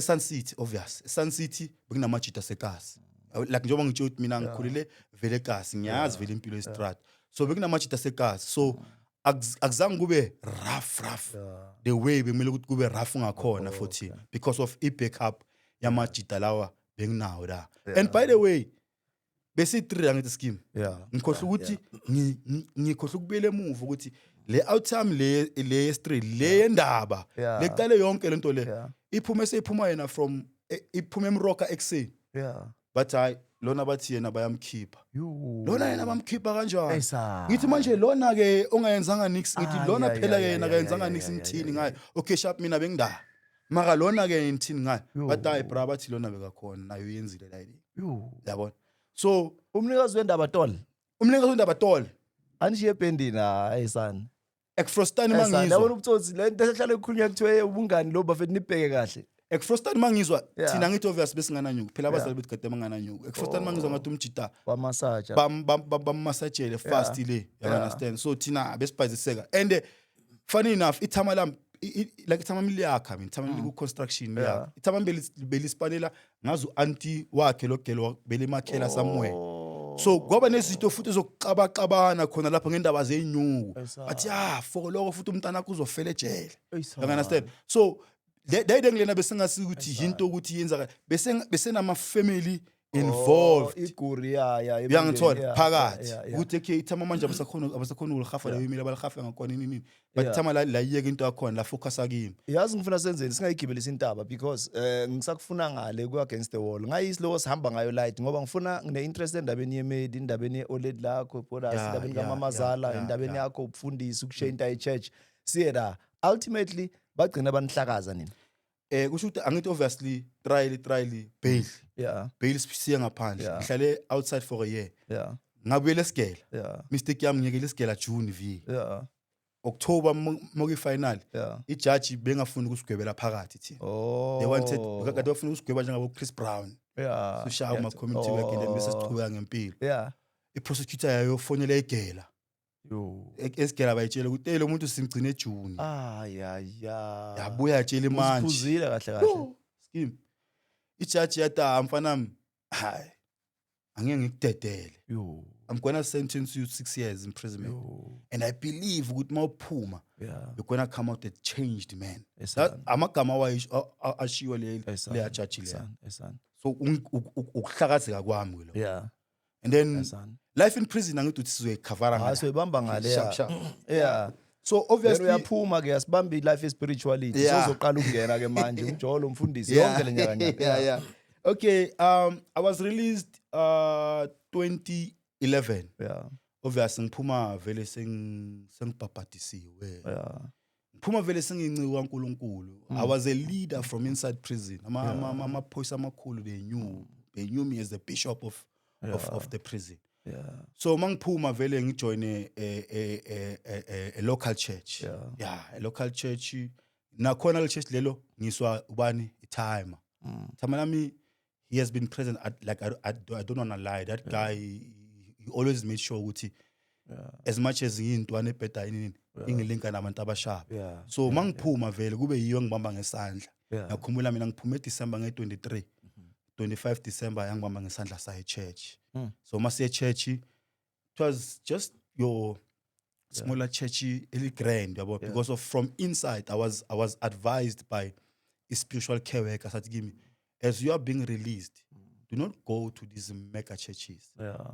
Sun City obvious Sun City bekunamajita sekasi like njengoba ngitsho ukuthi mina ngikhulile vele ekasi ngiyazi vele impilo yestrata so bekunamajita sekasi so akuzange kube rough the way bekumele ukuthi kube rough ngakhona futhi because of i-backup yamajita lawa benginawo la and by the way bese 3 angithi scheme ngikhohle ukuthi ngikhohle ukubuyela emuva ukuthi le outcome le street le ndaba leqale yonke lento le iphume seyiphuma yena from iphume emroka ekseni but hayi lona bathi yena bayamkhipha lona yena bamkhipha kanjani ngithi manje lona ke ongayenzanga nix ngithi lona phela yena akayenzanga nix ngithini ngayo okay sharp mina bengida maka lona ke ngithini ngayo but hayi bra bathi lona bekakhona nayo yenzile la yabona so umnikazi wendaba tol anishiye ebhendini hayi sana ekfrostani mangizwa yabona ubutsotsi le nto ehlala ekhulunywa kuthiwe ubungani lo bafethu nibheke kahle ekfrostani mangizwa thina ngithi obvious besingana nyuku phela abazali bethu kade bangana nyuku ekfrostani mangizwa ngathi umjita bamasaja bammasajele fast le you understand so thina besibhaziseka and funny enough ithama lam like ithama miliyakha mina ithama ku construction yakhe ithama belispanela ngazo anti wakhe lo gelo bele makhela somewhere so ngoba nezinto futhi zokuqabaqabana khona lapha ngendaba zenyuku bathi for lokho futhi umntana kuzofela ejele you understand so dayide ngilena besingasi ukuthi into ukuthi yenza bese nama family involved. iguri ya Uyangithola phakathi ukuthi okay ithama manje abasakhona ulihafa leyo imile abalihafa ngakhona nini but ithama la iyeke into yakhona la focus akimi. yazi ngifuna senzeni singayigibelisa intaba because ngisakufuna ngale ku against the wall ngayisi lo sihamba ngayo light ngoba ngifuna ngine interest endabeni yemedi indabeni yeoled lakho bonus indabeni kamamazala indabeni yakho ukufundisa ukushare into church siye la ultimately bagcina banihlakaza nini Kusho ukuthi angithi obviously trial bail siya ngaphandle ngihlale outside for a year ngabuyela esigela mistake yami ngiyekela isigela June v October moki final ijudge bengafuni ukusigwebela phakathi thina they wanted kade bafuna ukusigweba njengabo Chris Brown so shawu ma community work and bese sichubeka ngempilo iprosecutor yayo fonela igela esigela bayitshela ukuthi lo muntu simgcine eJune yabuya yatshela manje usiphuzile kahle scheme ijudge yata mfanami hayi angeke ngikudedele I'm going to sentence you 6 years imprisonment and I believe ukuthi mawuphuma you're going to come out a changed man that amagama ashiwa le judge le so ukuhlakazeka kwami lo and then life in prison angithi uthi sizoyikhavara ngala soyibamba ngale so obviously uyaphuma ke asibambe life spirituality sozoqala ukungena ke manje umjolo umfundisi yonke lenyaka okay I was released 2011 obviously ngiphuma vele sengibhabhadisiwe ngiphuma vele senginciwe kaNkulunkulu I was a leader from inside prison amaphoyisa amakhulu they knew me as the bishop of the prison so mangiphuma vele ngijoin a local church a local church nakhona le church lelo ngiswa ubani iTimer lami he has been present I don't want to lie that guy he always made sure ukuthi as much as ngintwana ebheda yini ingilinka nabantu abashaba so mangiphuma vele kube yiyo ngibamba ngesandla ngakhumbula mina ngiphuma eDecember nge23 25 December yangibamba ngesandla saye church so masiye church it was just your smaller church eli grand yabo because of from inside I was advised by a spiritual care worker said give me as you are being released do not go to these mega churches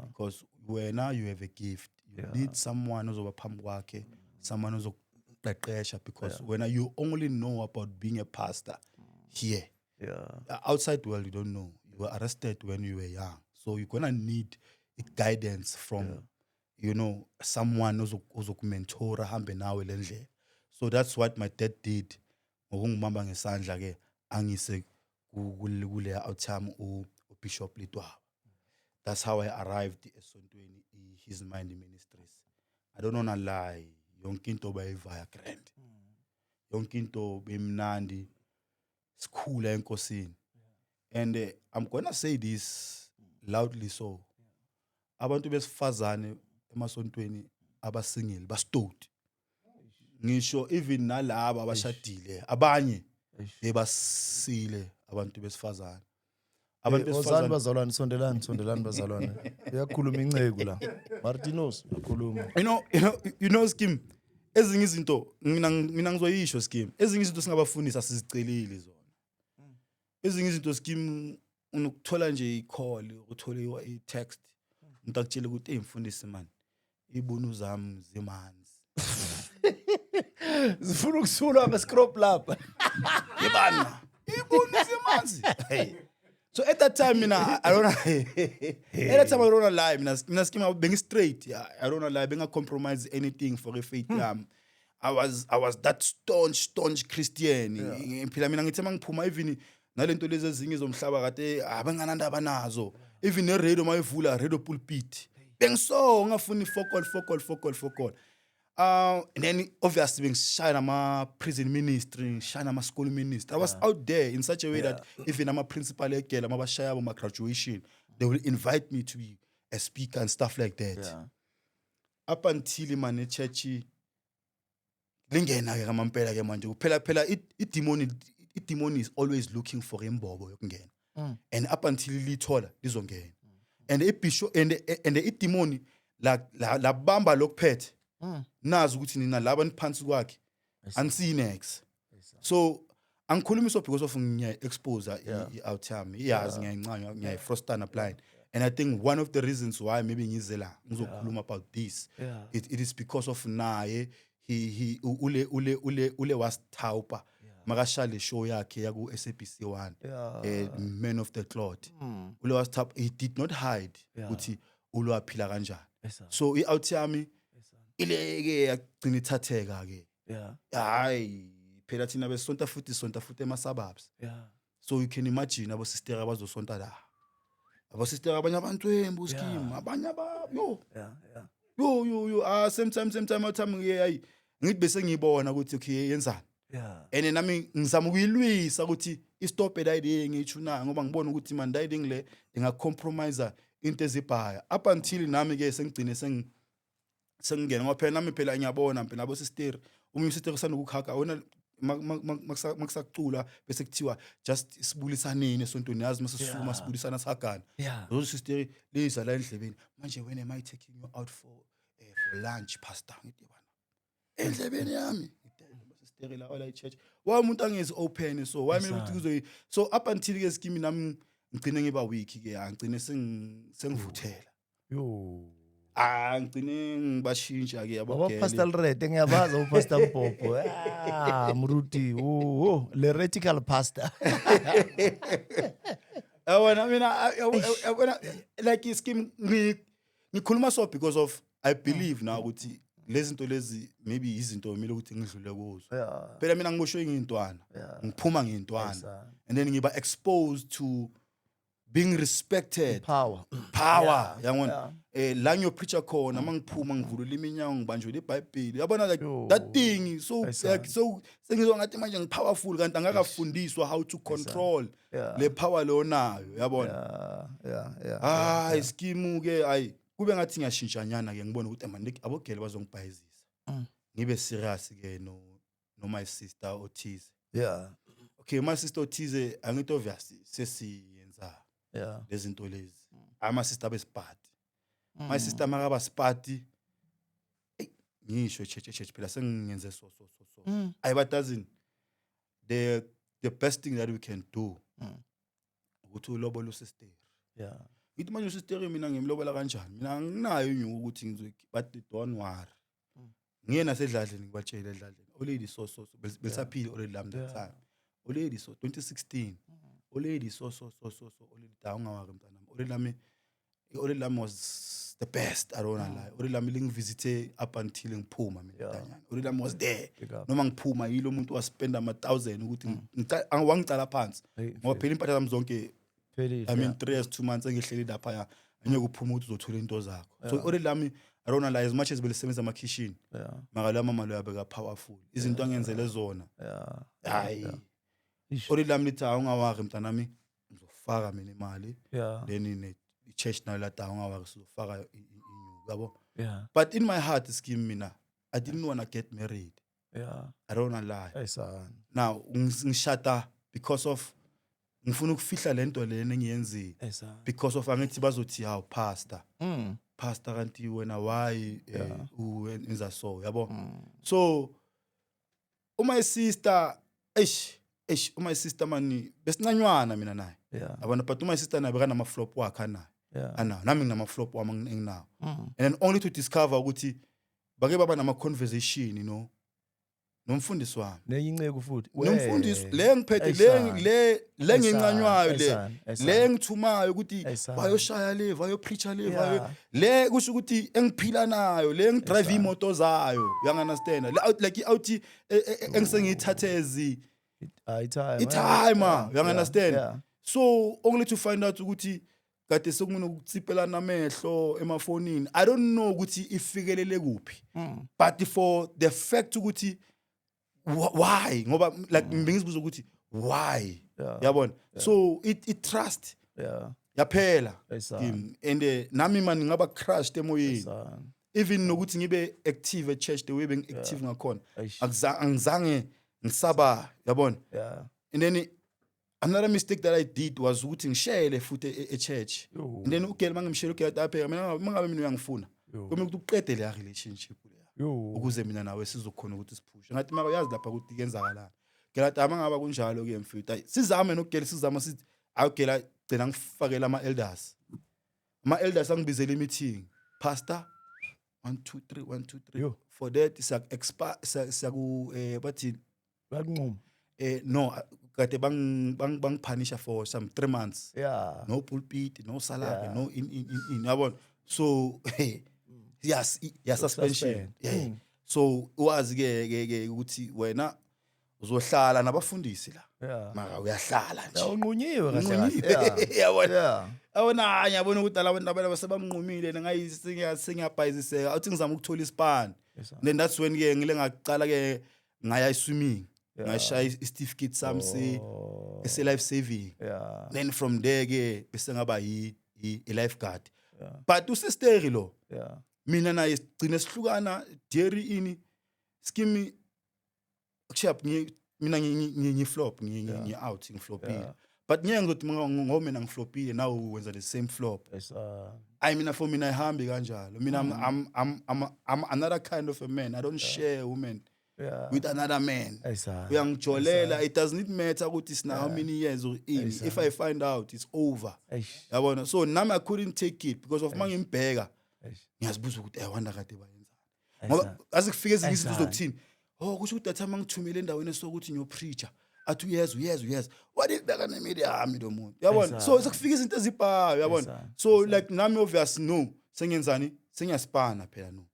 because now you have a gift you need someone ozoba phambi kwakhe someone ozokuqeqesha because when you only know about being a pastor here outside world you don't know you were arrested when you were young so you're gonna need guidance from someone ozokumentora hambe nawe lendlela so that's what my dad did ngokungibamba ngesandla ke angise kule outcome uBishop Litwaba that's how I arrived esontweni his mind ministries I don't wanna lie yonke into bayivaya grand yonke into bemnandi sikhula enkosini and I'm gonna say this loudly so abantu besifazane emasontweni abasingile bastoti ngisho even nalabo abashadile abanye bebasile abantu besifazane ozani bazalwane sondelani bazalwane uyakhuluma inceku la Martinos uyakhuluma you know scheme ezinye izinto mina ngizoyisho scheme ezinye izinto singabafundisa sizicelile zona ezinye izinto scheme unokuthola nje i-call ukuthola i-text umuntu akutshela ukuthi mfundisi man ibunu zami zimanzi zifuna ukusulwa ama-scrop lapha ibana ibunu zimanzi so at that time mina I don't lie mina scheme being straight I don't lie being compromise anything for a faith yami I was that staunch Christian phela mina ngithe mangiphuma even nalento lezi ezinye zomhlaba kade abanganandaba nazo even ne-radio mayivula radio pulpit bengiso ngafuni focal and then obviously bengishaya nama-prison ministry ngishaya nama-school ministry I was out there in such a way that even ama-principal egela mabashaya ma-graduation they will invite me to be a speaker and stuff like that up until man church lingena ke ngamampela ke manje phela i-demon is always looking for imbobo yokungena and up until lithola lizongena and ibishop and i-demon la bamba lokuphethe nazi ukuthi nina laba niphansi kwakhe anisiyi next so angikhulumi so because of ngiya-expose Yeah. i-out yami iyazi ngiyayincanywa ngiyayi-frostana blind and I think one of the reasons why maybe ngize la ngizokhuluma about this Yeah. it is because of naye ule wasithawupa makashaya le show yakhe yaku SABC 1 Yeah. Man of the Cloth Mm. ule wasithawupa he did not hide Yeah. ukuthi ulwaphila kanjani Yes, sir. so i-out yami Yes, sir. ileke yagcina ithatheka ke Yeah. hayi phela thina besonta futhi ema-suburbs Yeah. so you can imagine abosistera abazosonta la abosistera abanye abantwembu scheme Yeah. abanye yo Yeah. Yeah. yo same time awuthami ngiye ngithi bese ngiyibona ukuthi okay yenzani Yeah. and nami ngizama ukuyilwisa ukuthi istop idea ngiyithuna ngoba ngibona ukuthi man idea ngile ingacompromise into ezibhaya up until nami ke sengigcine sengingena ngoba phela nami phela ngiyabona phela abosisteri umsisteri sanokukhaka wona makusacula bese kuthiwa just sibulisaneni esontweni yazi masisuma sibulisana sagana Yeah. lo sister liza la endlebeni manje when am I taking you out for lunch pastor ngithi bana endlebeni yami sister la ola church wa umuntu angezi open so why mina ukuthi kuzo so up until ke skimi nami ngigcine ngiba weak ke ngigcine sengivuthela Yo. ngigcine ngibashintsha ke Baba Pastor Red ngiyabaza uPastor Mpopo. Mruti. Oh, heretical pastor. Yabona mina like iskim ngikhuluma so because of I believe now ukuthi lezi zinto lezi maybe izinto kumele ukuthi ngidlule kuzo. Yeah. Phela mina ngiboshiwe ngintwana. Yeah. Ngiphuma Yes, ngintwana. sir. And then ngiba exposed to being respected. Power. Power. Yeah. Yabona la ngiyopreacher khona mangiphuma ngivulula iminyango ngibanjwe iBhayibheli. Yabona like Yo. that thing so Yes, sir. like so sengizwa ngathi manje ngipowerful kanti angakafundiswa how to control Yeah. le power leonayo yabona. Yeah. Iskimu ke ayi kube ngathi ngiyashintshanyana ke ngibona ukuthi man abogele bazongibhayizisa. Ngibe serious ke no my sister Othize. Yeah. Okay, my sister Othize angithi obviously sesiyenza Yeah. lezi zinto lezi. Ama sister besipati. My sister makaba sipati. Ngisho church phela sengingenze so. Ayibadazini the best thing that we can do ukuthi ulobola usisteri. Yeah. Ngithi manje usisteri mina ngimlobola kanjani? Mina anginayo inyuku ukuthi ngizoki but don't worry. Ngiye nasedladleni ngibatshela edladleni. Olady so belisaphile already lam that time. Olady so 2016. Olady so olady ungawari mntanami. Olady lami was the best I don't lie. Olady lami lingvisite up until ngiphuma mina ntanyana. Olady lami was there. Noma ngiphuma yilo umuntu waspend ama-1000 ukuthi wangicala phansi. Ngoba phela impahla zami zonke I mean 3 years 2 months engihleli lapha ya angeke uphuma ukuthi uzothola into zakho. So olady lami I don't lie as much as belisebenza ama-kitchen. Makala mama lo yabeka powerful. Izinto angenzele zona. Hayi. Olady lami lithi ungawari mntanami ngizofaka mina imali. Then i-church nayo la ungawari sizofaka inyuku yabo. But in my heart scheme mina I didn't want to get married. I don't lie. Now ngishada because of ngifuna ukufihla lento lena engiyenzile because of angithi bazothi hawo pastor kanti wena why uyenza so yabo. So my sister my sister mani besincanywana mina naye abana but my sister naye bekana ama-flop wakhe naye nami nginama-flop wami enginawo and then only to discover ukuthi bake baba nama-conversation nomfundisi wami Neyinceke futhi. nomfundisi le ngiphethe le ngincanywayo le ngithumayo ukuthi bayoshaya le bayopreacher le kusho ukuthi engiphila nayo le ngidrive imoto zayo you understand like out engisengiyithathezi time you understand so only to find out ukuthi kade sekunokutsipelana amehlo emafonini I don't know ukuthi ifikelele kuphi but for the fact ukuthi why ngoba like bengizibuza ukuthi why yabona so it trust yaphela and nami man ngaba crushed emoyeni even nokuthi ngibe active at church the way being active ngakhona angizange ngisaba yabona and then another mistake that I did was ukuthi ngishele futhi e church and then ugele mangimshela ugele apha mina mangabe mina uyangifuna kumele ukuthi uqede le relationship ukuze mina nawe sizokhona ukuthi siphushe ngathi maka yazi lapha ukuthi kenzakala Gela tama ngaba kunjalo ke mfethu. Sizame nokugela sizama sithi awugela gcina ngifakela ama-elders. Ama-elders angibizela i-meeting. Pastor 1 2 3 1 2 3. Yo. For that siyaku bathini? Bakunquma. No, kade bangiphanisha for some 3 months. Yeah. No pulpit, no salary, Yeah. no in yabona. So yes, suspension. Yeah. So wazi ke ukuthi wena uzohlala nabafundisi la. Yeah. Mara uyahlala nje. Unqunyiwe kahle kahle. Yabona. Yeah. Awona ngiyabona ukuthi labantu abasebamnqumile ngiyabhayiziseka uthi ngizama ukuthola ispan. Yes, sir. Then that's when ke ngile ngaqala ke ngaya swimming. Yeah. Ngashaya isitifiketi sami se life saving. Yeah. Then from there ke bese ngaba yi lifeguard. Yeah. But usisteri lo. Yeah. Mina naye sigcine sihlukana dairy ini skimi kushap mina ngi flop ngi out ngiflopile. Yeah. But ngeke ngizothi ngomena ngiflopile now wenza the same flop. Yes. I mean for mina ihambi kanjalo. Mina I'm another kind of a man. I don't share women Yeah. with another man. Yes. Uyangijolela, it does not matter ukuthi sina how many years or in. Yes, If I find out it's over. Eish. Yabona. So nami I couldn't take it because of mangimbheka. Eish. Ngiyazibuza ukuthi wanda kade bayenzani. Yes, Ngoba sir. azikufike ezinye izinto Yes, zokuthini. Oh kusho ukuthi athi mangithumele endaweni sokuthi ngiyopreacher. Athi yes. What if beka nemedia yami lo muntu? Yabona. Yes, So sir. sekufika izinto ezibhayo yabona. sir. So like nami obvious no. Sengiyenzani? Sengiyaspana phela no.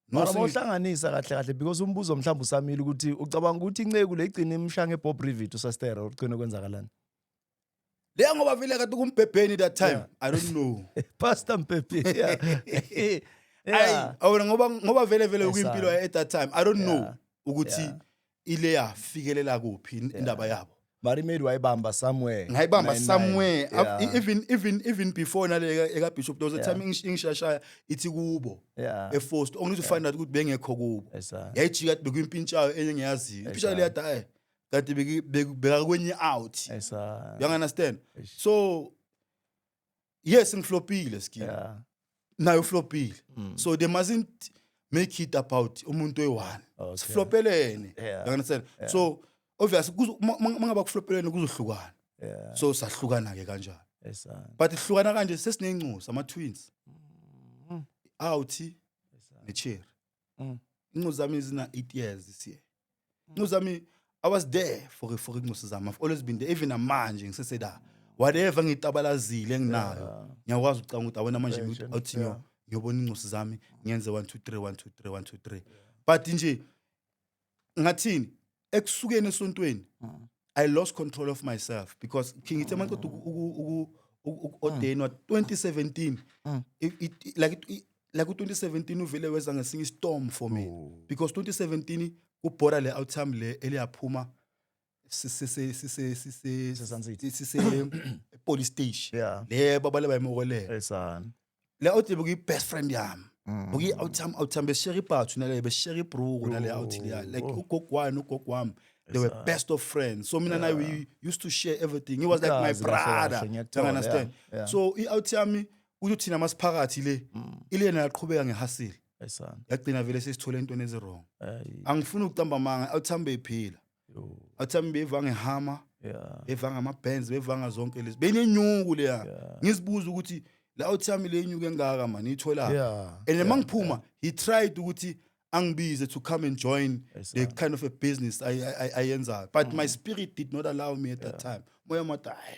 Mara mawuhlanganisa kahle because umbuzo mhlawumbe usamile ukuthi ucabanga ukuthi inceke le igcina imshanga eBob Rivit usastera ugcina kwenzakalani. Leya ngoba vele kade kumbhebheni that time. Yeah. I don't know. Pastor Mpepe. Yeah. Ay, awona ngoba vele Yes, ukuyimpilo sir. at that time. I don't know Yeah. ukuthi Yeah. ile yafikelela kuphi indaba yabo. Mari made wayibamba somewhere. Ngayibamba 99. somewhere. Yeah. Even before nale eka Bishop there was a time ingishashaya ithi kubo. Yeah. Eforced only to find out ukuthi bengekho kubo. Yes, sir. Yayijika bekuyimpintshayo engiyazi. Impintshayo le yada kanti beka kwenye out. Yes, sir. You understand? Yes. So yes ngiflopile ski. Yeah. Nayo flopile. Mm. So they mustn't make it about umuntu oyi-one. Okay. Siflopelene. Yeah. You understand? Yeah. So obviously mangaba kuflopelene kuzohlukana. Yeah. So sahlukana ke kanjalo. Yes, sir. But ihlukana kanje sesinencusa ama-twins. Mm. Outi Yes, sir. neCherry. Mm. Incusa zami zina 8 years this year. Incusa zami I was there for incusa zami. I've always been there even namanje ngiseseda. Whatever ngitabalazile enginayo. Ngiyakwazi ucanga ukuthi awona manje Patient, uthi yeah. ngiyobona incusa zami ngiyenze 1 2 3 1 2 3 1 2 3. But nje ngathini ekusukeni esontweni I lost control of myself because ngithe manje ordained 2017 like 2017 uvele weza ngesinye storm for me because 2017 kubhora le outcome le eliyaphuma police station Yeah. le babale bayemokolela Yes, sir. le out buki best friend yami buki outcome beshare ipathu nale beshare ibruku nale out le like ugogwami they were best of friends so mina and I we used to share everything he was like my Uyazi kahle brother kahle, you ngiyakuthola, understand yeah. so i-out yami ukuthi thina masiphakathi le ile yena yaqhubeka ngehustle Yes, sir. yagcina vele sesithole into ezirong Ay, angifuni ukutamba manga awuthambe iphila yo. awuthambe bevanga ehama Yeah. bevanga ama-bands bevanga zonke lezi benenyuku leya Yeah. ngizibuza ukuthi la awuthami le nyuku engaka mani ithola Yeah. and mangiphuma he tried ukuthi angibize to come and join Yes, the sir. kind of a business ayenzayo but my spirit did not allow me at that time moya mathi hayi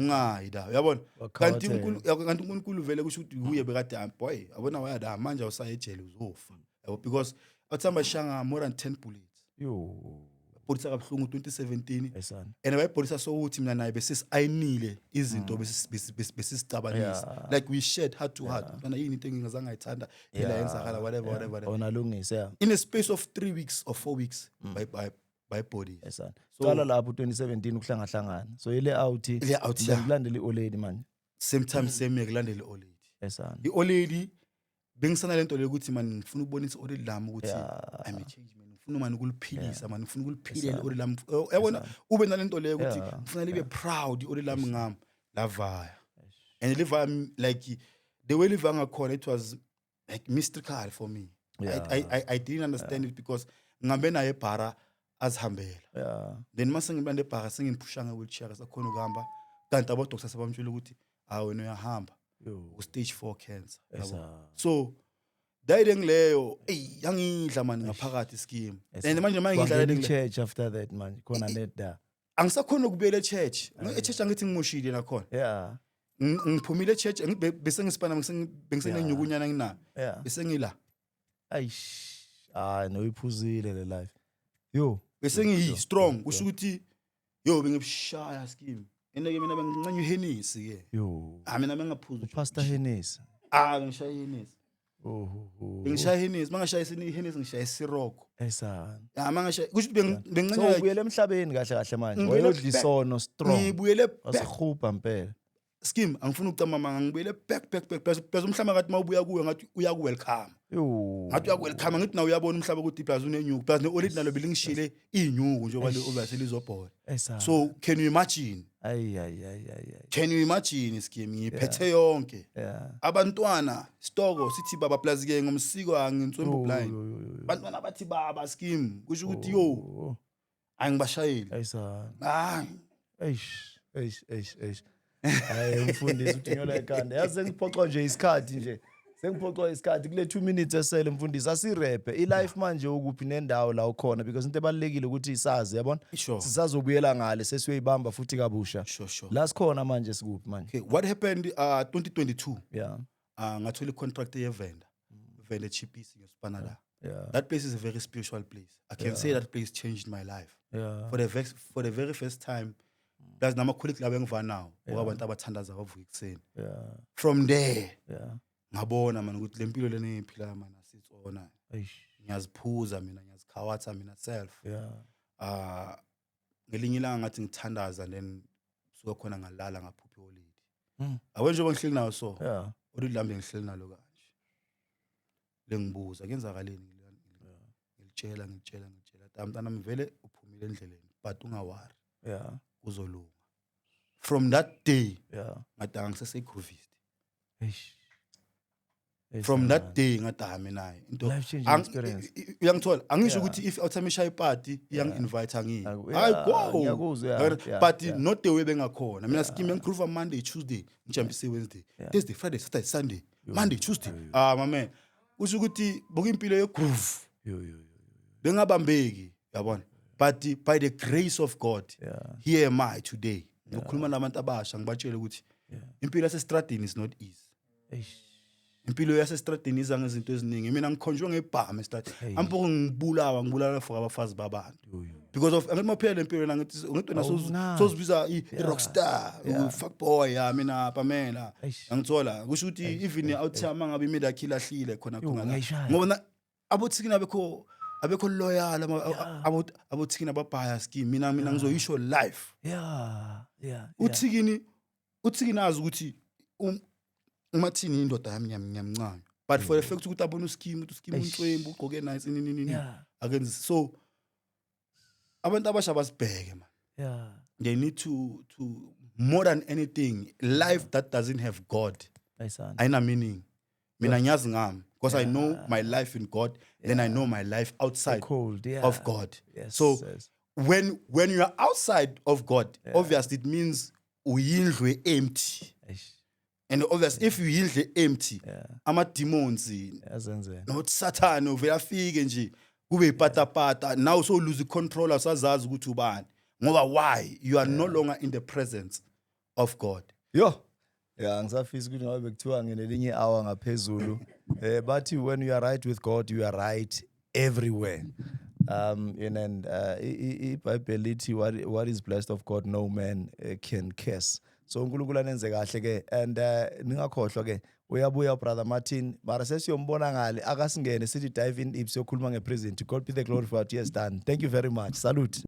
ngayi la uyabona kanti uNkulunkulu vele kusho ukuthi kuye bekade boy yabona wayada manje awusaye ejele uzofa yabo because awuthamba shanga more than 10 bullets Yo. polisa kabuhlungu 2017 Yes, sir. and wayepolisa sokuthi mina naye besisayinile izinto besisicabanisa Yeah. like we shared heart to heart mntana yini into engingazange ngayithanda ila yenzakala whatever Ona lungise, yeah. in a space of 3 weeks or 4 weeks by body Yes, sir. So- Qala lapho 2017 ukuhlangahlangana. So ile out Ile out, yeah. ngilandela iolady manje. same time same year kulandela old lady Yes, sir. i-olady bengisana lento le ukuthi mani ngifuna ukubonisa old lami ukuthi Yeah. I'm a change man ngifuna mani ukuliphilisa mani ngifuna ukuliphilela Yes, old lami yabona ube nalento le ukuthi Yeah. ngifuna libe proud old lami ngami lavaya and livaya like the way livaya ngakhona it was like mystical for me Yeah. I didn't understand it because ngambe naye ebhara azihambela. Yeah. Then mase ngibande ebhaka sengimphusha nge-wheelchair sakhona ukuhamba kanti abodokotela sebamtshela ukuthi wena uyahamba stage 4 cancer. So dayide ngileyo yangidla mani ngaphakathi scheme. And manje ngidlala le church after that man khona net da. Angisakhona ukubuyela e-church. E-church angithi ngimoshile nakhona. Yeah. Ngiphumile e-church bese ngisipana bengisenenyukunyana ngina. Bese ngila. Ayish. No iphuzile le life. Yo. Bese ngiyi strong kusho ukuthi bengibishaya scheme. Eneke mina bengincane uHenisi ke. Yo. Mina bengaphuza. Pastor Henisi. Ngishaya Henisi. Ngishaya Henisi, mangashaya Henisi ngishaya isiroko. Mangashaya kusho ukuthi bengincane. So ubuyele emhlabeni kahle manje. Wayodla isono strong. Ngibuyele wasekhupha impela. Scheme angifuna ukucama manga ngibuyele back phela umhlaba ngathi mawubuya kuwe ngathi uya ku welcome. Ngathi uya ku welcome ngathi nawe uyabona umhlaba ukuthi plus unenyuku plus ne-audit nalo belingishile inyuku njengoba obase lizobhola. So can you imagine? Can you imagine scheme ngiphethe yonke. Abantwana stoko sithi baba plus ke ngomsiko angintswembu blind. Abantwana bathi baba scheme kusho ukuthi angibashayeli. Hayi mfundisi uthinyola ekhanda. Yazi sengiphoxwa nje isikhathi nje. Sengiphoxwa isikhathi kule 2 minutes esele mfundisi asirephe. I-life manje ukuphi nendawo la ukhona because into ebalekile ukuthi isazi yabona. Sisazobuyela ngale sesiyoyibamba futhi kabusha. La sikhona manje sikuphi manje. Okay, what happened 2022? Yeah. Ngathola i-contract ye-vendor. Vendor Chipisi ngesipana la. Yeah. That place is a very spiritual place. I can say that place changed my life. Yeah. For the very first time. Plus nama-colleagues laba engiva nawo abantu abathandaza bavuka ekuseni. From there ngabona mana ukuthi le mpilo lena engiyiphila mana sitsona. Ngiyaziphuza mina ngiyazikhawatha mina self. Ngelinye ilanga ngathi ngithandaza then suka khona ngalala ngaphupha iholide. Awenje ngihleli nawo so. Olulambe ngihleli nalo kanje. Lengibuza kenzakaleni ngilitshela mntana mvele uphumile endleleni but ungawari. Uzolunga. From that day ngathi angiseseyikhovisi. From that day ngathi mina into life changing experience. Uyangithola angisho ukuthi if awuthamishaya iparty invite angiyi. Ngiyakuzwa. But not the way bengakhona. Mina scheme ngigroove Monday, Tuesday, ngijampise Wednesday, Thursday, Friday, Saturday, Sunday, Monday, Tuesday. My man. Usho ukuthi boke impilo ye groove. Bengabambeki, yabona. But by the grace of God, here am I today. Ngikhuluma nabantu abasha ngibatshela ukuthi impilo yasestradini is not easy. Impilo yasestradini iza ngezinto eziningi. Mina ngikhonjwe ngebhama estradini. Ampoko ngibulala for abafazi babantu. Because of angithi maphela impilo la ngithi ngitona sozibiza i-rockstar, fuckboy mina Pamela. Angithola kusho ukuthi even outside mangabe imida khila hlile khona ngoba abothikina abekho loyal abothikina ababhaya scheme mina ngizoyisho life. Uthikini azi ukuthi umathini indoda yami ngiyamncane but for the fact ukuthi abona uscheme untswembu ugqoke nice nini akenzi so abantu abasha basibheke man. They need to more than anything life that doesn't have God ayina meaning. Mina ngiyazi ngami because I know my life in God then I know my life outside of God. So when you are outside of God obviously it means uyindlu empty. And obviously if uyindlu empty ama demons no Satan uvela afike nje kube ipatapata now so lose control asazazi ukuthi ubani ngoba why you are no longer in the presence of God. Ngisafisa ukuthi ngabe bekuthiwa ngelinye hour ngaphezulu. But when you are right with God you are right everywhere. And iBhayibheli lithi what is blessed of God no man can curse. So uNkulunkulu anenze kahle ke and ningakhohlwa ke uyabuya brother Martin mara sesiyombona ngale akasingene sithi dive in deep siyokhuluma ngepresent. God be the glory for what he has done. Thank you very much. Salute.